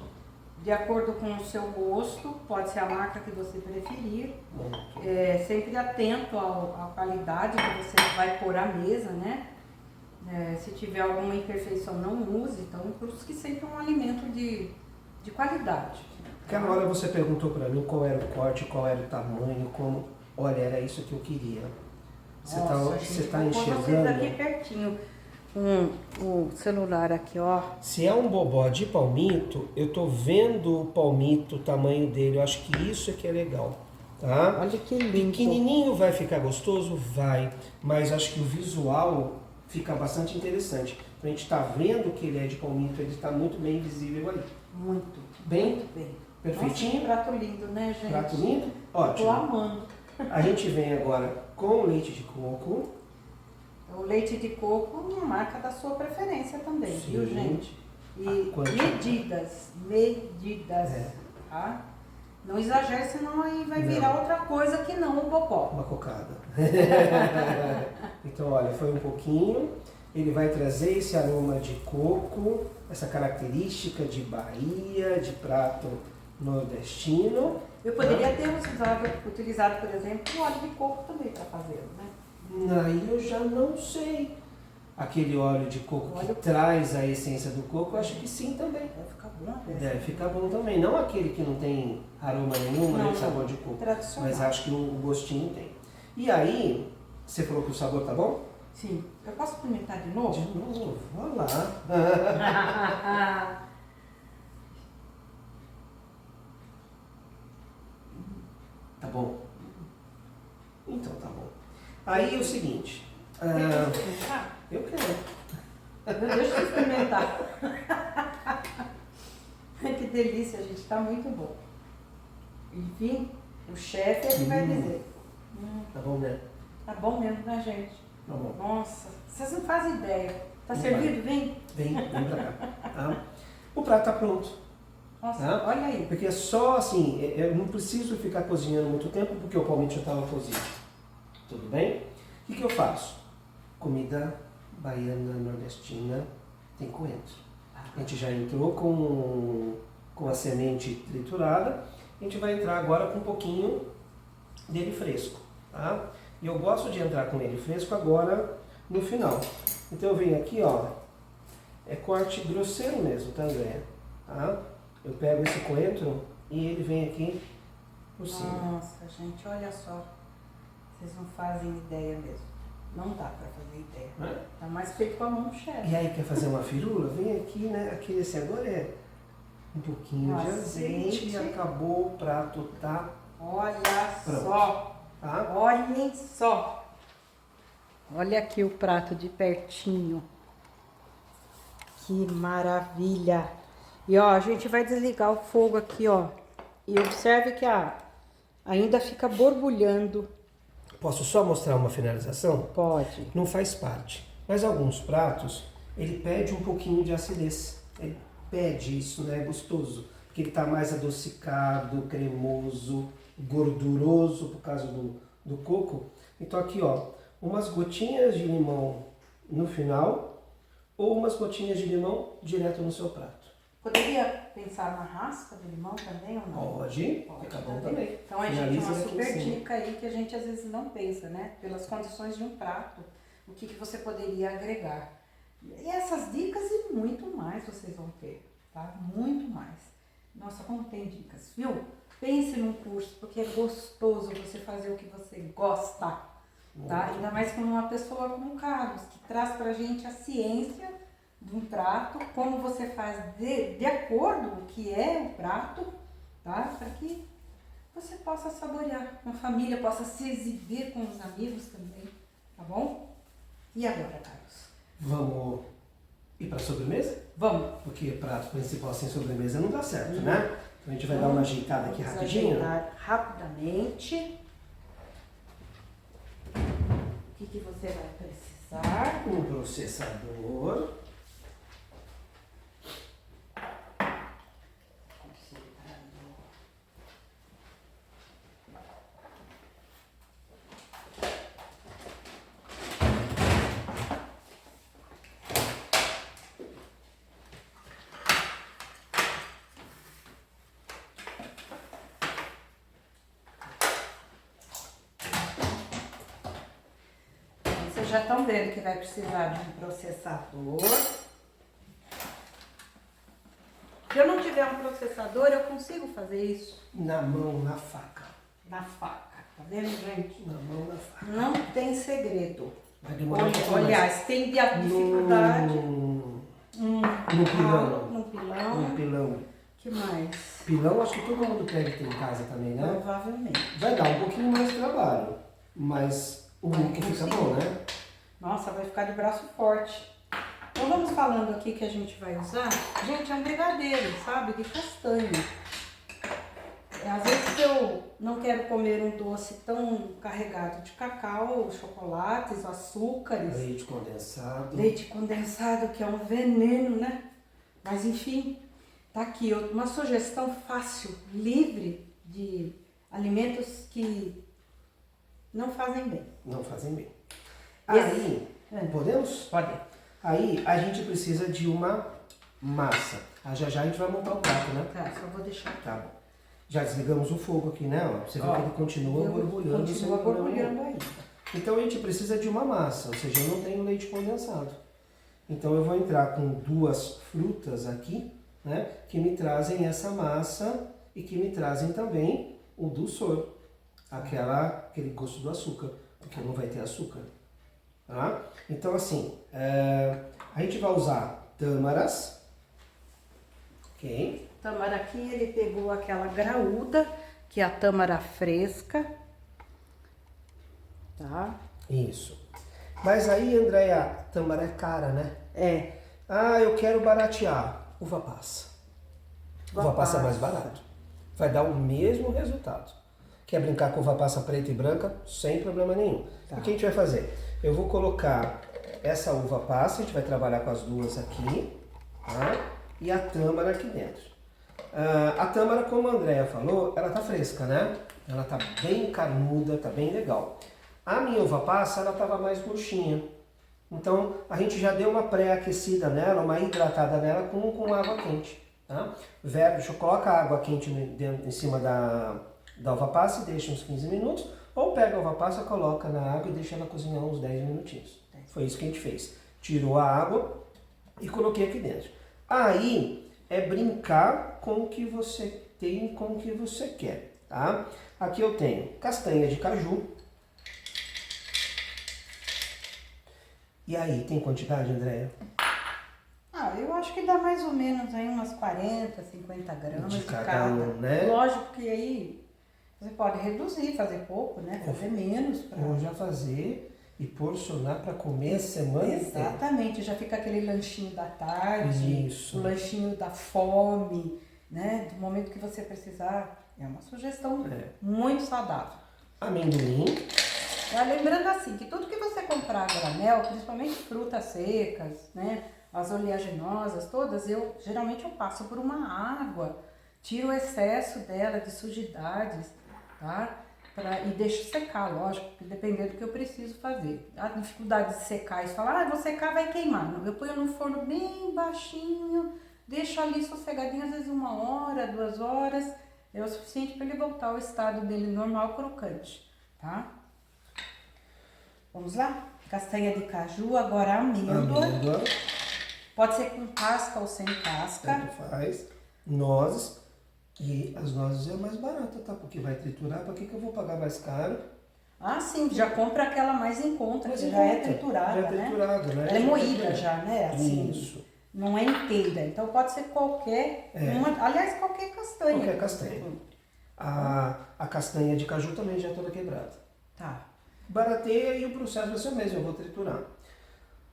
De acordo com o seu gosto, pode ser a marca que você preferir. Sempre atento à qualidade que você vai pôr à mesa, né? Se tiver alguma imperfeição, não use. Então, busque sempre um alimento de qualidade. Aquela hora você perguntou para mim qual era o corte, qual era o tamanho, como... Olha, era isso que eu queria. Você está enxergando? Vocês aqui pertinho. O celular aqui, ó. Se é um bobó de palmito, eu tô vendo o palmito, o tamanho dele. Eu acho que isso é que é legal, tá? Olha que lindo. Pequenininho vai ficar gostoso? Vai. Mas acho que o visual fica bastante interessante. A gente tá vendo que ele é de palmito, ele está muito bem visível ali. Muito. Bem? Muito bem. Perfeitinho? Nossa, que prato lindo, né, gente? Prato lindo? Tô Ótimo. amando. A gente vem agora com o leite de coco. O leite de coco, uma marca da sua preferência também, Sim. viu, gente? E A quantidade. medidas, tá? Não exagere, senão aí vai virar outra coisa que não o bobó. Uma cocada. Então, olha, foi um pouquinho. Ele vai trazer esse aroma de coco, essa característica de Bahia, de prato nordestino. Eu poderia ter utilizado, por exemplo, o óleo de coco também para fazer, né? Aí eu já não sei. Aquele óleo de coco que traz a essência do coco, eu acho que sim também. Deve ficar bom até. Deve ficar bom também. Não aquele que não tem aroma nenhum, nem sabor de coco. Tradicional. Mas acho que o gostinho tem. E aí, você falou que o sabor tá bom? Sim. Eu posso experimentar de novo? De novo, olha lá. Tá bom? Então tá bom. Aí é o seguinte. Quer experimentar? Eu quero. Deixa eu experimentar. Que delícia, gente. Tá muito bom. Enfim, o chefe é que vai dizer. Tá bom, né? Tá bom mesmo, né, gente? Tá bom. Nossa, vocês não fazem ideia. Tá Não servido? Vem. Vem pra cá. Tá? O prato tá pronto. Nossa, Tá? olha aí. Porque é só assim, eu não preciso ficar cozinhando muito tempo porque o palmito já estava cozido. Tudo bem? O que eu faço? Comida baiana, nordestina, tem coentro. A gente já entrou com com a semente triturada. A gente vai entrar agora com um pouquinho dele fresco, tá? E eu gosto de entrar com ele fresco agora no final. Então eu venho aqui, ó, é corte grosseiro mesmo, tá, Andréia? Tá? Eu pego esse coentro e ele vem aqui por cima. Nossa, gente, olha só. Vocês não fazem ideia mesmo. Não dá pra fazer ideia. Tá mais feito com a mão do chefe. E aí, quer fazer uma firula? Vem aqui, né? Aqui esse agora é um pouquinho de azeite e acabou, o prato tá Olha pronto. só. Tá? Olhem só. Olha aqui o prato de pertinho. Que maravilha. E ó, a gente vai desligar o fogo aqui, ó. E observe que ainda fica borbulhando. Posso só mostrar uma finalização? Pode. Não faz parte. Mas alguns pratos, ele pede um pouquinho de acidez. Ele pede isso, né? É gostoso. Porque ele tá mais adocicado, cremoso, gorduroso por causa do coco. Então aqui, ó, umas gotinhas de limão no final ou umas gotinhas de limão direto no seu prato. Poderia pensar na raspa de limão também ou não? Pode, fica bom também. Então a gente Finaliza tem uma aqui em super cima. dica aí que a gente às vezes não pensa, né? Pelas condições de um prato, o que você poderia agregar. E essas dicas e muito mais vocês vão ter, tá? Muito mais. Nossa, como tem dicas, viu? Pense num curso, porque é gostoso você fazer o que você gosta, tá? Ainda mais com uma pessoa como o Carlos, que traz pra gente a ciência de um prato, como você faz de acordo com o que é o prato, tá? Para que você possa saborear, com a família, possa se exibir com os amigos também, tá bom? E agora, Carlos? Vamos ir para sobremesa? Vamos. Porque prato principal sem sobremesa não dá certo, né? Então a gente vai dar uma ajeitada aqui Vamos rapidinho. ajeitar rapidamente. O que você vai precisar? Um processador. Vocês já estão vendo que vai precisar de um processador. Se eu não tiver um processador, eu consigo fazer isso Na mão, na faca. na faca. Tá vendo, gente? Na mão, na faca. Não tem segredo. Vai demorar um pouco mais. Aliás, tem dificuldade. No pilão. No pilão. No pilão. Que mais? Pilão acho que todo mundo pega e tem em casa também, né? Provavelmente. Vai dar um pouquinho mais de trabalho, mas o look fica bom, né? Nossa, vai ficar de braço forte. Então vamos falando aqui que a gente vai usar. Gente, é um brigadeiro, sabe? De castanha. Às vezes eu não quero comer um doce tão carregado de cacau, chocolates, açúcares. Leite condensado. Leite condensado, que é um veneno, né? Mas enfim, tá aqui uma sugestão fácil, livre de alimentos que não fazem bem. Não fazem bem. Esse- Aí, podemos? Pode. Aí a gente precisa de uma massa. Já a gente vai montar o prato, né? Tá, só vou deixar aqui. Tá bom. Já desligamos o fogo aqui, né? Ó, você vê que ele continua borbulhando. sem Continua problema borbulhando nenhum. ainda. Então a gente precisa de uma massa, ou seja, eu não tenho leite condensado. Então eu vou entrar com duas frutas aqui, né? Que me trazem essa massa e que me trazem também o dulçor. Aquele gosto do açúcar, porque não vai ter açúcar. Tá? Então assim, a gente vai usar tâmaras. Ok? Tâmara aqui, ele pegou aquela graúda, que é a tâmara fresca. Tá? Isso. Mas aí, Andréia, a tâmara é cara, né? É. Ah, eu quero baratear. Uva passa. Uva passa é mais barato. Vai dar o mesmo resultado. Quer brincar com uva passa preta e branca? Sem problema nenhum. Tá. O que a gente vai fazer? Eu vou colocar essa uva passa, a gente vai trabalhar com as duas aqui, tá? E a tâmara aqui dentro. A tâmara, como a Andréia falou, ela tá fresca, né? Ela tá bem carnuda, tá bem legal. A minha uva passa, ela tava mais murchinha. Então, a gente já deu uma pré-aquecida nela, uma hidratada nela com água quente. Tá? Coloca a água quente em cima da uva passa e deixa uns 15 minutos, ou pega a uva passa, coloca na água e deixa ela cozinhar uns 10 minutinhos. Foi isso que a gente fez. Tirou a água e coloquei aqui dentro. Aí é brincar com o que você tem, com o que você quer, tá? Aqui eu tenho castanha de caju. E aí, tem quantidade, Andréia? Eu acho que dá mais ou menos aí umas 40, 50 gramas de cada. né? Lógico que aí você pode reduzir, fazer pouco, né? Fazer menos. Ou já fazer e porcionar para comer a semana inteira. Exatamente, já fica aquele lanchinho da tarde, Isso. O lanchinho da fome, né? Do momento que você precisar. É uma sugestão muito saudável. Amendoim. Lembrando assim, que tudo que você comprar a granel, principalmente frutas secas, né? As oleaginosas todas, geralmente eu passo por uma água, tiro o excesso dela de sujidades, tá? E deixo secar, lógico, dependendo do que eu preciso fazer. A dificuldade de secar e falar, vou secar, vai queimar. Não, eu ponho no forno bem baixinho, deixo ali sossegadinho, às vezes 1 hora, 2 horas, é o suficiente para ele voltar ao estado dele normal, crocante, tá? Vamos lá? Castanha de caju, agora amêndoa. Pode ser com casca ou sem casca. Tanto faz. Nozes. E as nozes é mais barata, tá? Porque vai triturar. Para que eu vou pagar mais caro? Sim. Já compra aquela mais em conta, que já é triturada, já é triturada, né? Ela é moída já, né? Assim, isso. Não é inteira. Então pode ser qualquer... aliás, qualquer castanha. Qualquer castanha. A castanha de caju também já é toda quebrada. Tá. Barateia e o processo vai ser o mesmo. Eu vou triturar.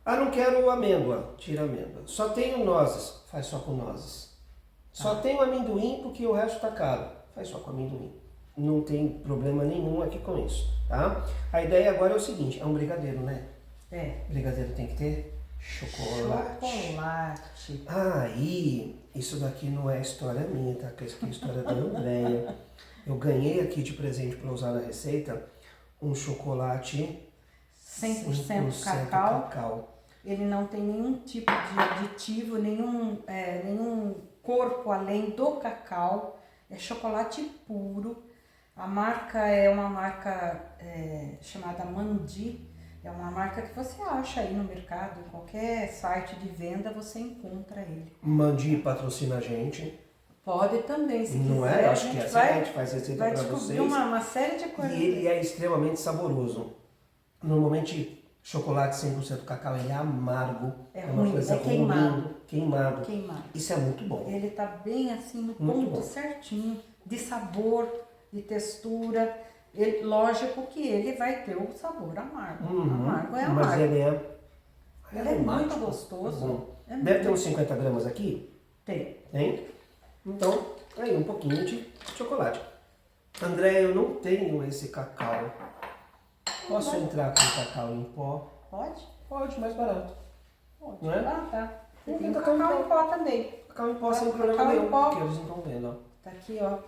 Não quero amêndoa, tira a amêndoa. Só tenho nozes, faz só com nozes. Só tenho amendoim porque o resto tá caro, faz só com amendoim. Não tem problema nenhum aqui com isso, tá? A ideia agora é o seguinte, é um brigadeiro, né? Brigadeiro tem que ter chocolate. Aí, isso daqui não é história minha, tá? Isso aqui é história da Andréia. Eu ganhei aqui de presente para usar na receita um chocolate 100% cacau. Ele não tem nenhum tipo de aditivo, nenhum corpo além do cacau. É chocolate puro. A marca é uma marca chamada Mandi. É uma marca que você acha aí no mercado, em qualquer site de venda você encontra ele. Mandi patrocina a gente. Pode também, se não quiser. É? Acho que a gente faz receita para vocês. Uma série de coisas. E ele é extremamente saboroso. Normalmente, chocolate 100% cacau, ele é amargo. É ruim, coisa queimado. Queimado. Isso é muito bom. Ele tá bem assim no ponto certinho, de sabor, de textura. Lógico que ele vai ter o sabor amargo. Amargo é amargo. Mas ele é muito gostoso. Deve ter uns 50 gramas aqui? Tem? Então, aí um pouquinho de chocolate. André, eu não tenho esse cacau. Posso entrar com cacau em pó? Pode? Pode, mais barato. Pode. Não é? Tá. Tem cacau em pó também. Cacau em pó sem problema nenhum, porque eles não estão vendo, ó. Tá aqui, ó.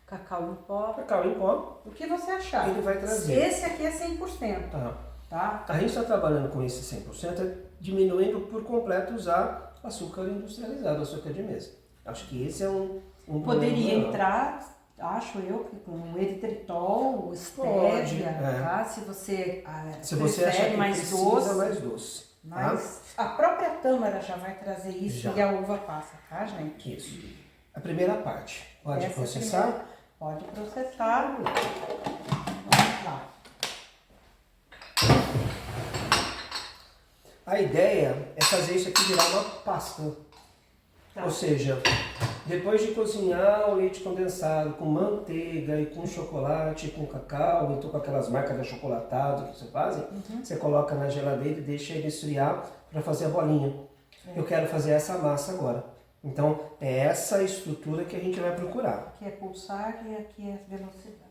Cacau em pó. Cacau em pó. O que você achar? Ele vai trazer. Esse aqui é 100%. Tá? A gente está trabalhando com esse 100%, diminuindo por completo usar açúcar industrializado, açúcar de mesa. Acho que esse é um poderia entrar, acho eu, com o eritritol, o stevia, tá? Se você achar que mais precisa doce. mais doce. Mas a própria tâmara já vai trazer isso e a uva passa, tá, gente? Isso. A primeira parte. Pode processar? Pode processar. Vamos lá. A ideia é fazer isso aqui virar uma pasta. Ou seja, depois de cozinhar o leite condensado com manteiga e com chocolate, com cacau, então com aquelas marcas de achocolatado que você faz, você coloca na geladeira e deixa ele esfriar para fazer a bolinha. Eu quero fazer essa massa agora. Então, é essa estrutura que a gente vai procurar. Aqui é pulsar e aqui é velocidade.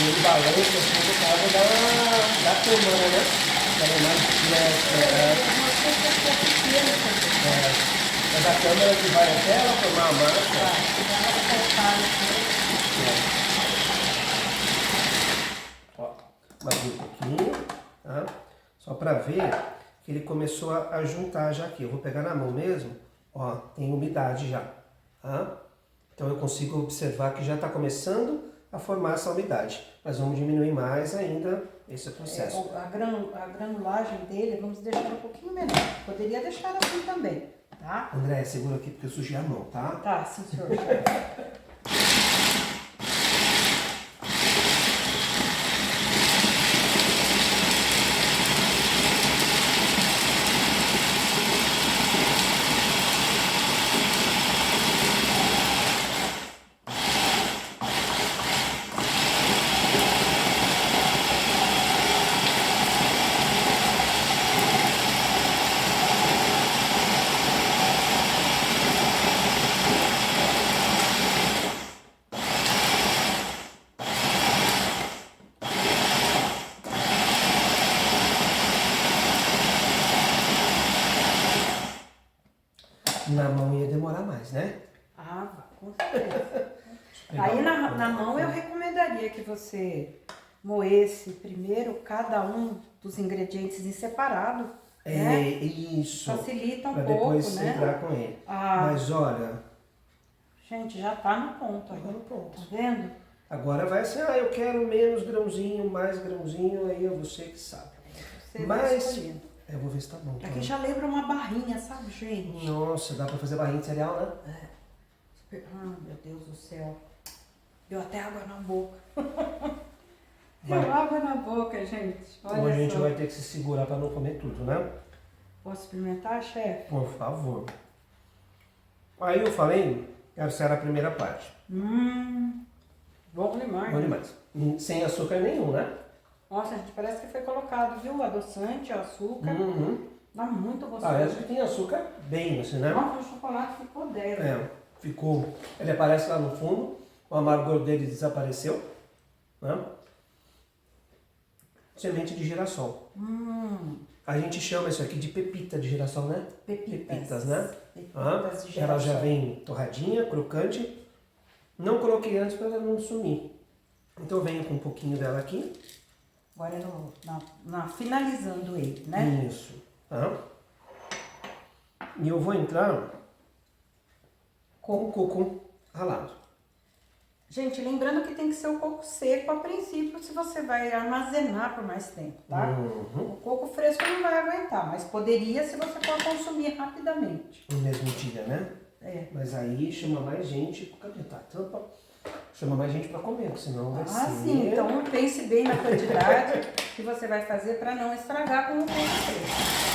Ele balança assim por causa da câmara, né? Ela é mais leve. Uma coisa pequena também. Mas a câmera que vai até ela formar a massa. Ó, mais um pouquinho, tá? Só para ver que ele começou a juntar já aqui. Eu vou pegar na mão mesmo, ó, tem umidade já, tá? Então eu consigo observar que já está começando a formar essa umidade. Mas vamos diminuir mais ainda esse processo. A granulagem dele, vamos deixar um pouquinho menor. Poderia deixar assim também, tá? André, segura aqui porque eu sujei a mão, tá? Tá, sim, senhor. Na mão ia demorar mais, né? Ah, com certeza. Aí na mão eu recomendaria que você moesse primeiro cada um dos ingredientes em separado. Né? Isso. Facilita um pra pouco, depois né? entrar com ele. Ah, Mas olha, gente, já tá no ponto aí. agora no ponto. Tá vendo? Agora vai assim, eu quero menos grãozinho, mais grãozinho, aí é você que sabe. Você vai Mas escolhendo. eu vou ver se tá bom. Aqui já lembra uma barrinha, sabe, gente? Nossa, dá pra fazer barrinha de cereal, né? Ah, meu Deus do céu. Deu até água na boca. Vai. Deu água na boca, gente. Olha Hoje a gente só. vai ter que se segurar pra não comer tudo, né? Posso experimentar, chefe? Por favor. Aí eu falei, essa era a primeira parte. Bom demais. Bom demais. Sem açúcar nenhum, né? Nossa, gente, parece que foi colocado, viu? Adoçante, açúcar. Uhum. Dá muito gostoso. Parece que tem açúcar bem, assim, né? Nossa, o chocolate ficou 10. É, ficou. Ele aparece lá no fundo, o amargor dele desapareceu, né? Semente de girassol. A gente chama isso aqui de pepita de girassol, né? Pepitas, né? Pepitas de Ela girassol. já vem torradinha, crocante. Não coloquei antes para ela não sumir. Então eu venho com um pouquinho dela aqui. Agora finalizando ele, né? Isso. Tá? E eu vou entrar com o coco ralado. Gente, lembrando que tem que ser o coco seco a princípio, se você vai armazenar por mais tempo, tá? O coco fresco não vai aguentar, mas poderia se você for consumir rapidamente. No mesmo dia, né? É. Mas aí chama mais gente. Cadê a tampa? Chama mais gente para comer, senão vai ser... Sim, então pense bem na quantidade que você vai fazer para não estragar com o coco fresco.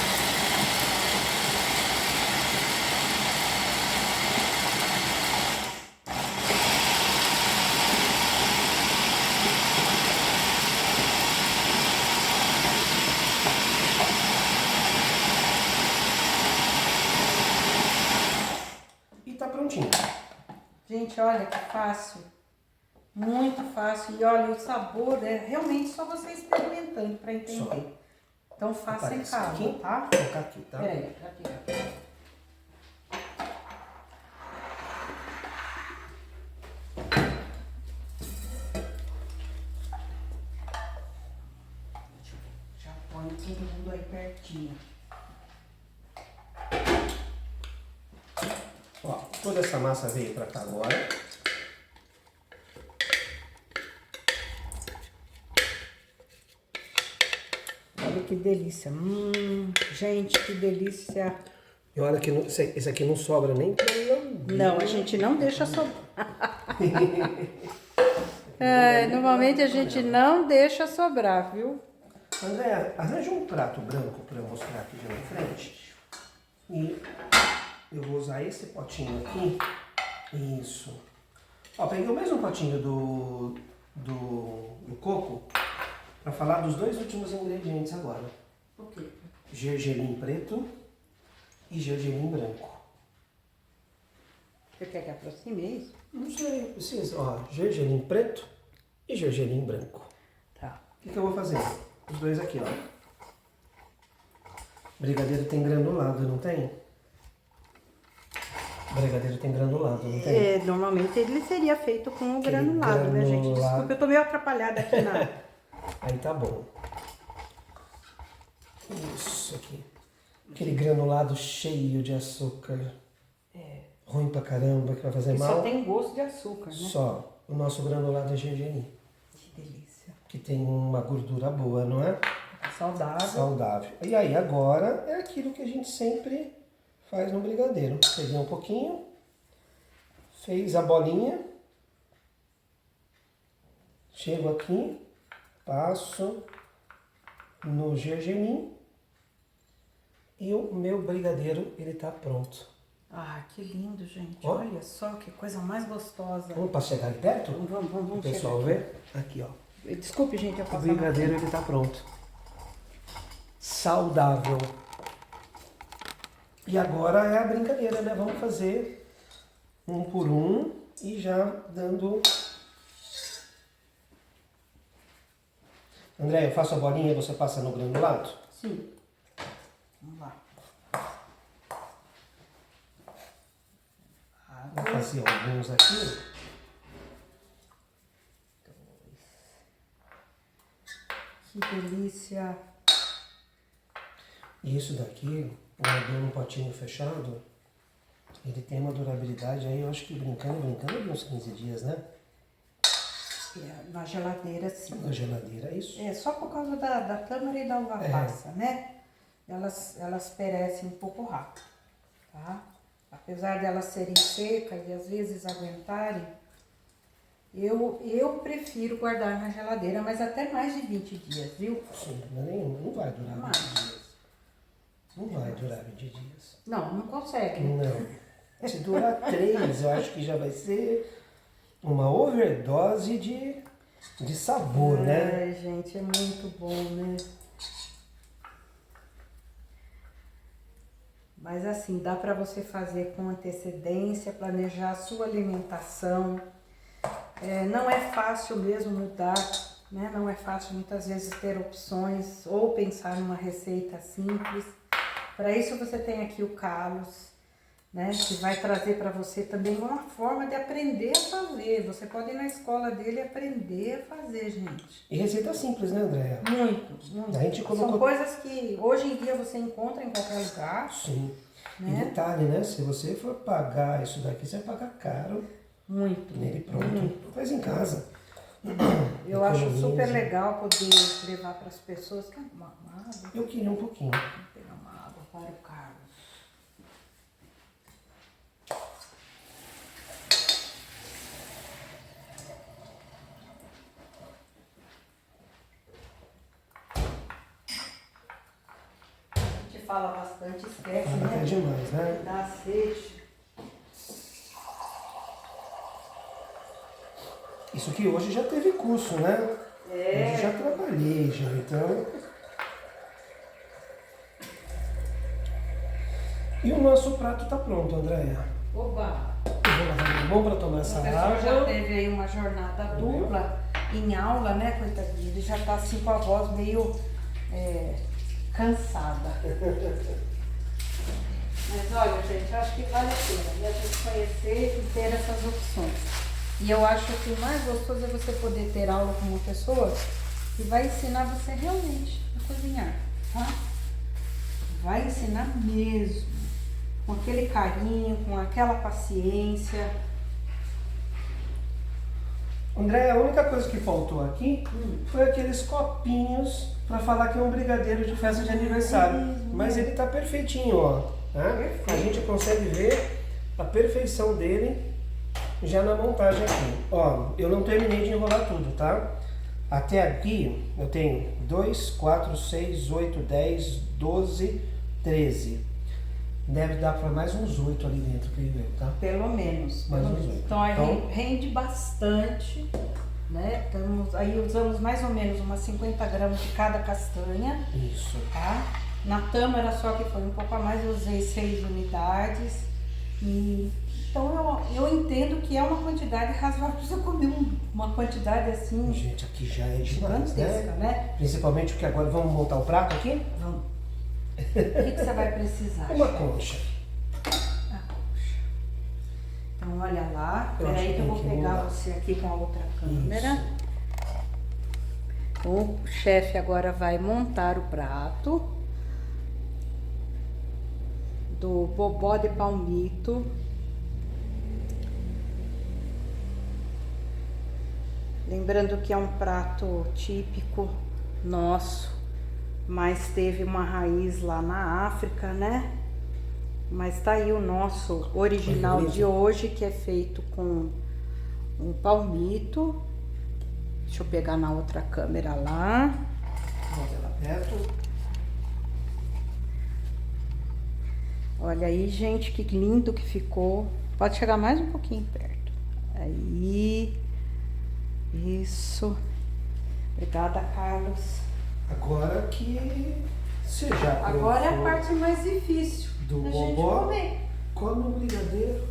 E tá prontinho. Gente, olha que fácil. Muito fácil. E olha, o sabor é realmente só você experimentando para entender. Só. Então faça em Aparece casa, aqui. tá? Vou colocar aqui, tá? Peraí, aqui. Já põe todo mundo aí pertinho. Ó, toda essa massa veio para cá agora. Olha que delícia. Gente, que delícia. E olha que esse aqui não sobra nem pra Não, a gente não deixa sobrar. Normalmente a gente não deixa sobrar, viu? André, arranja um prato branco para eu mostrar aqui de na frente. E eu vou usar esse potinho aqui. Isso. Ó, peguei o mesmo potinho do coco para falar dos dois últimos ingredientes agora. O quê? Gergelim preto e gergelim branco. Você quer que aproxime isso? Não sei, precisa. Ó, gergelim preto e gergelim branco. Tá. O que eu vou fazer? Os dois aqui, ó. Brigadeiro tem granulado, não tem? brigadeiro tem granulado, não tem? Normalmente ele seria feito com o Aquele granulado, né, gente? granulado. Desculpa, eu tô meio atrapalhada aqui na... Aí tá bom. Isso aqui. Aquele granulado cheio de açúcar. Ruim pra caramba, que vai fazer Que mal. só tem gosto de açúcar, né? Só. O nosso granulado é gergelim. Que delícia. Que tem uma gordura boa, não é? Saudável. Saudável. E aí agora é aquilo que a gente sempre faz no brigadeiro. Peguei um pouquinho, fez a bolinha, chego aqui, passo no gergelim e o meu brigadeiro ele tá pronto. Ah, que lindo, gente. Ó. Olha só que coisa mais gostosa. Vamos para chegar ali perto? Vamos O pessoal chegar ver? Aqui, ó. aqui. Desculpe, gente, eu O faço brigadeiro ele tá pronto. Saudável. E agora é a brincadeira, né? Vamos fazer um por um e já dando... André, eu faço a bolinha e você passa no granulado? Sim. Vamos lá. Vou fazer alguns aqui. Que delícia. E isso daqui, guardando num potinho fechado, ele tem uma durabilidade aí, eu acho que brincando de uns 15 dias, né? Na geladeira, sim. Na geladeira, é isso? É, só por causa da tâmara e da uva passa, né? Elas perecem um pouco rápido, tá? Apesar de elas serem secas e às vezes aguentarem, eu prefiro guardar na geladeira, mas até mais de 20 dias, viu? Sim, não vai durar Mais. 20 dias. Não vai durar 20 dias. Não consegue. Não. Se durar 3, eu acho que já vai ser uma overdose de sabor, né? Ai, gente, é muito bom, né? Mas assim, dá para você fazer com antecedência, planejar a sua alimentação. Não é fácil mesmo mudar, né? Não é fácil muitas vezes ter opções ou pensar numa receita simples. Para isso você tem aqui o Carlos, né? Que vai trazer para você também uma forma de aprender a fazer. Você pode ir na escola dele e aprender a fazer, gente. E receita simples, né, Andréia? Muito. A gente colocou... São coisas que hoje em dia você encontra em qualquer lugar. Sim. Né? E detalhe, né? Se você for pagar isso daqui, você vai pagar caro. Muito. Nele pronto. Faz em casa. Eu acho Economiza. super legal poder levar para as pessoas. Quer uma água? Eu queria um pouquinho. Vou pegar uma água para o Carlos. A gente fala bastante, esquece, Fala até né? demais, né? Dá sede. Isso aqui hoje já teve curso, né? Hoje já trabalhei, já, então... E o nosso prato tá pronto, Andréia. Oba! Eu vou lavar minha mão para tomar O essa professor já água. teve aí uma jornada dupla em aula, né, coitadinho? Ele já tá assim com a voz meio cansada. Mas olha, gente, eu acho que vale a pena, né, a gente conhecer e ter essas opções. E eu acho que o mais gostoso é você poder ter aula com uma pessoa que vai ensinar você realmente a cozinhar, tá? Vai ensinar mesmo, com aquele carinho, com aquela paciência. André, a única coisa que faltou aqui foi aqueles copinhos para falar que é um brigadeiro de festa de aniversário. Mas ele tá perfeitinho, ó. Né? A gente consegue ver a perfeição dele já na montagem aqui. Ó, eu não terminei de enrolar tudo, tá? Até aqui eu tenho 2, 4, 6, 8, 10, 12, 13. Deve dar para mais uns 8 ali dentro, creio eu, tá? Pelo menos. Mais uns 8. Então aí rende bastante, né? Aí usamos mais ou menos umas 50 gramas de cada castanha, Isso. tá? Na tâmara só que foi um pouco a mais, eu usei 6 unidades. E então eu entendo que é uma quantidade razoável. Precisa comer uma quantidade assim Gente, aqui já é demais, gigantesca, né? Principalmente porque agora vamos montar o prato aqui? Vamos. O que você vai precisar? Uma chefe? concha. A concha. Olha lá, Eu acho peraí que que eu tem vou que pegar mudar. você aqui com a outra câmera. Isso. O chefe agora vai montar o prato do bobó de palmito. Lembrando que é um prato típico nosso, mas teve uma raiz lá na África, né? Mas tá aí o nosso original de hoje, que é feito com um palmito. Deixa eu pegar na outra câmera lá. Bota ela perto. Olha aí, gente, que lindo que ficou. Pode chegar mais um pouquinho perto. Aí. Isso. Obrigada, Carlos. Agora que você já provou Agora é a parte mais difícil do da gente bobó, comer. come um brigadeiro.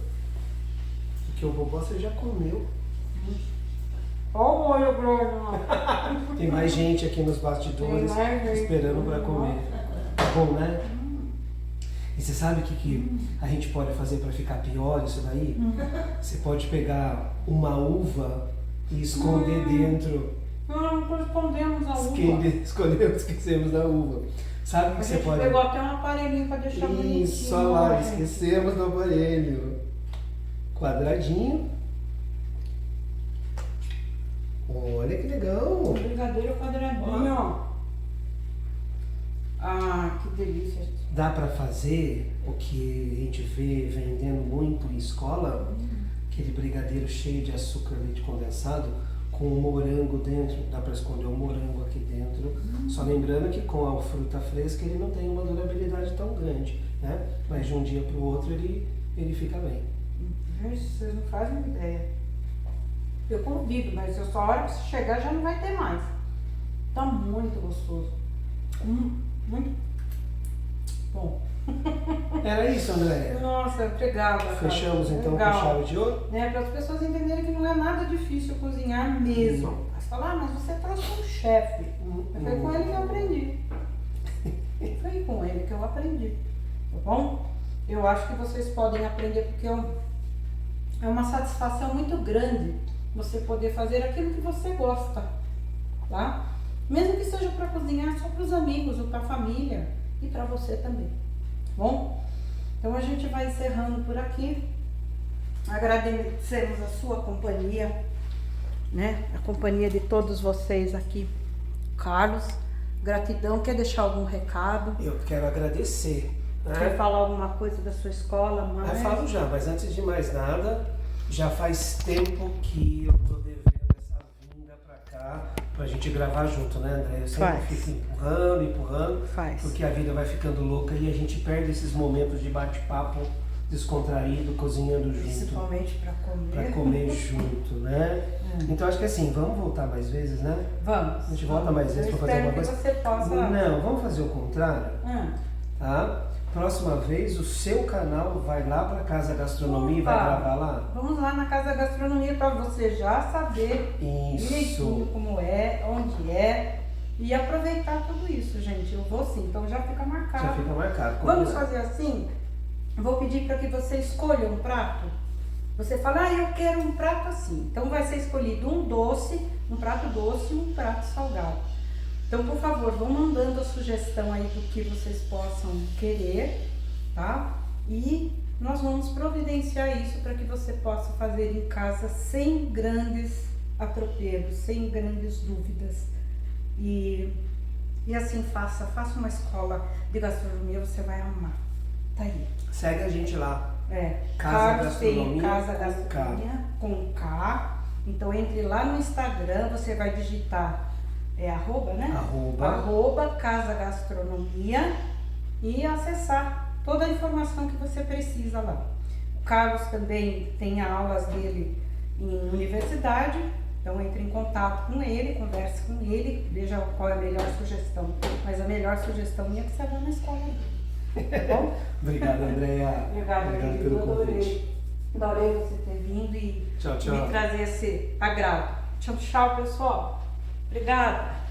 Porque o bobó você já comeu. Olha o molho grosso. Tem mais gente aqui nos bastidores Tem mais gente. esperando para comer. Tá bom, né? E você sabe o que a gente pode fazer para ficar pior isso daí? Você pode pegar uma uva e esconder dentro. Não escondemos a uva. Esquecemos da uva. Sabe o A que você gente pode... pegou até um aparelhinho pra deixar bonitinho. Isso, olha lá, gente. esquecemos do aparelho. Quadradinho. Olha que legal. Um brigadeiro quadradinho, ó. Ah, que delícia. Dá para fazer o que a gente vê vendendo muito em escola, aquele brigadeiro cheio de açúcar, leite condensado, com um morango dentro. Dá para esconder um morango aqui dentro. Só lembrando que com a fruta fresca ele não tem uma durabilidade tão grande, né? Mas de um dia para o outro ele fica bem. Gente, vocês não fazem ideia. Eu convido, mas eu só a hora que você chegar já não vai ter mais. Tá muito gostoso. Muito bom. Era isso, Andréia. Nossa, obrigada. cara. Fechamos então Legal. com chave de ouro? Né, para as pessoas entenderem que não é nada difícil cozinhar mesmo. Mas falar, mas você trouxe um chefe. Foi com ele que eu aprendi. Foi com ele que eu aprendi. Tá bom? Eu acho que vocês podem aprender porque é uma satisfação muito grande você poder fazer aquilo que você gosta, tá? Mesmo que seja para cozinhar só para os amigos ou para a família e para você também, tá bom? Então a gente vai encerrando por aqui. Agradecemos a sua companhia, né? A companhia de todos vocês aqui. Carlos, gratidão. Quer deixar algum recado? Eu quero agradecer. Né? Quer falar alguma coisa da sua escola, mãe? Eu falo já, mas antes de mais nada, já faz tempo que eu tô devendo essa vinda pra cá pra gente gravar junto, né, André? Eu sempre fico empurrando, Faz. porque a vida vai ficando louca e a gente perde esses momentos de bate-papo descontraído, cozinhando junto. Principalmente para comer. Pra comer junto, né? Então acho que assim, vamos voltar mais vezes, né? Vamos. A gente volta mais vezes Eu pra fazer alguma espero coisa. que você possa... Não, vamos fazer o contrário, tá? Próxima vez o seu canal vai lá pra Casa Gastronomia e vai Opa! gravar lá? Vamos lá na Casa Gastronomia para você já saber direitinho Isso. como é, onde é e aproveitar tudo isso, gente. Eu vou sim, então já fica marcado. Já fica marcado. Vamos combinado. fazer assim? Eu vou pedir para que você escolha um prato. Você fala, eu quero um prato assim. Então vai ser escolhido um doce, um prato doce e um prato salgado. Então, por favor, vão mandando a sugestão aí do que vocês possam querer, tá? E nós vamos providenciar isso para que você possa fazer em casa sem grandes atropelos, sem grandes dúvidas. E assim faça uma escola de gastronomia, você vai amar. Tá aí. Segue a gente lá. Casa Carlos tem Gastronomia, Casa com K. Gastronomia com K. Então entre lá no Instagram, você vai digitar arroba, né? Arroba Casa Gastronomia e acessar toda a informação que você precisa lá. O Carlos também tem aulas dele em universidade, então entre em contato com ele, converse com ele, veja qual é a melhor sugestão. Mas a melhor sugestão minha é que você vá na escola dele. Tá bom? Obrigado, Andréia. Obrigada, Obrigado querido. pelo convite. Adorei você ter vindo e Tchau, tchau. me trazer esse agrado. Tchau, tchau, pessoal. Obrigada.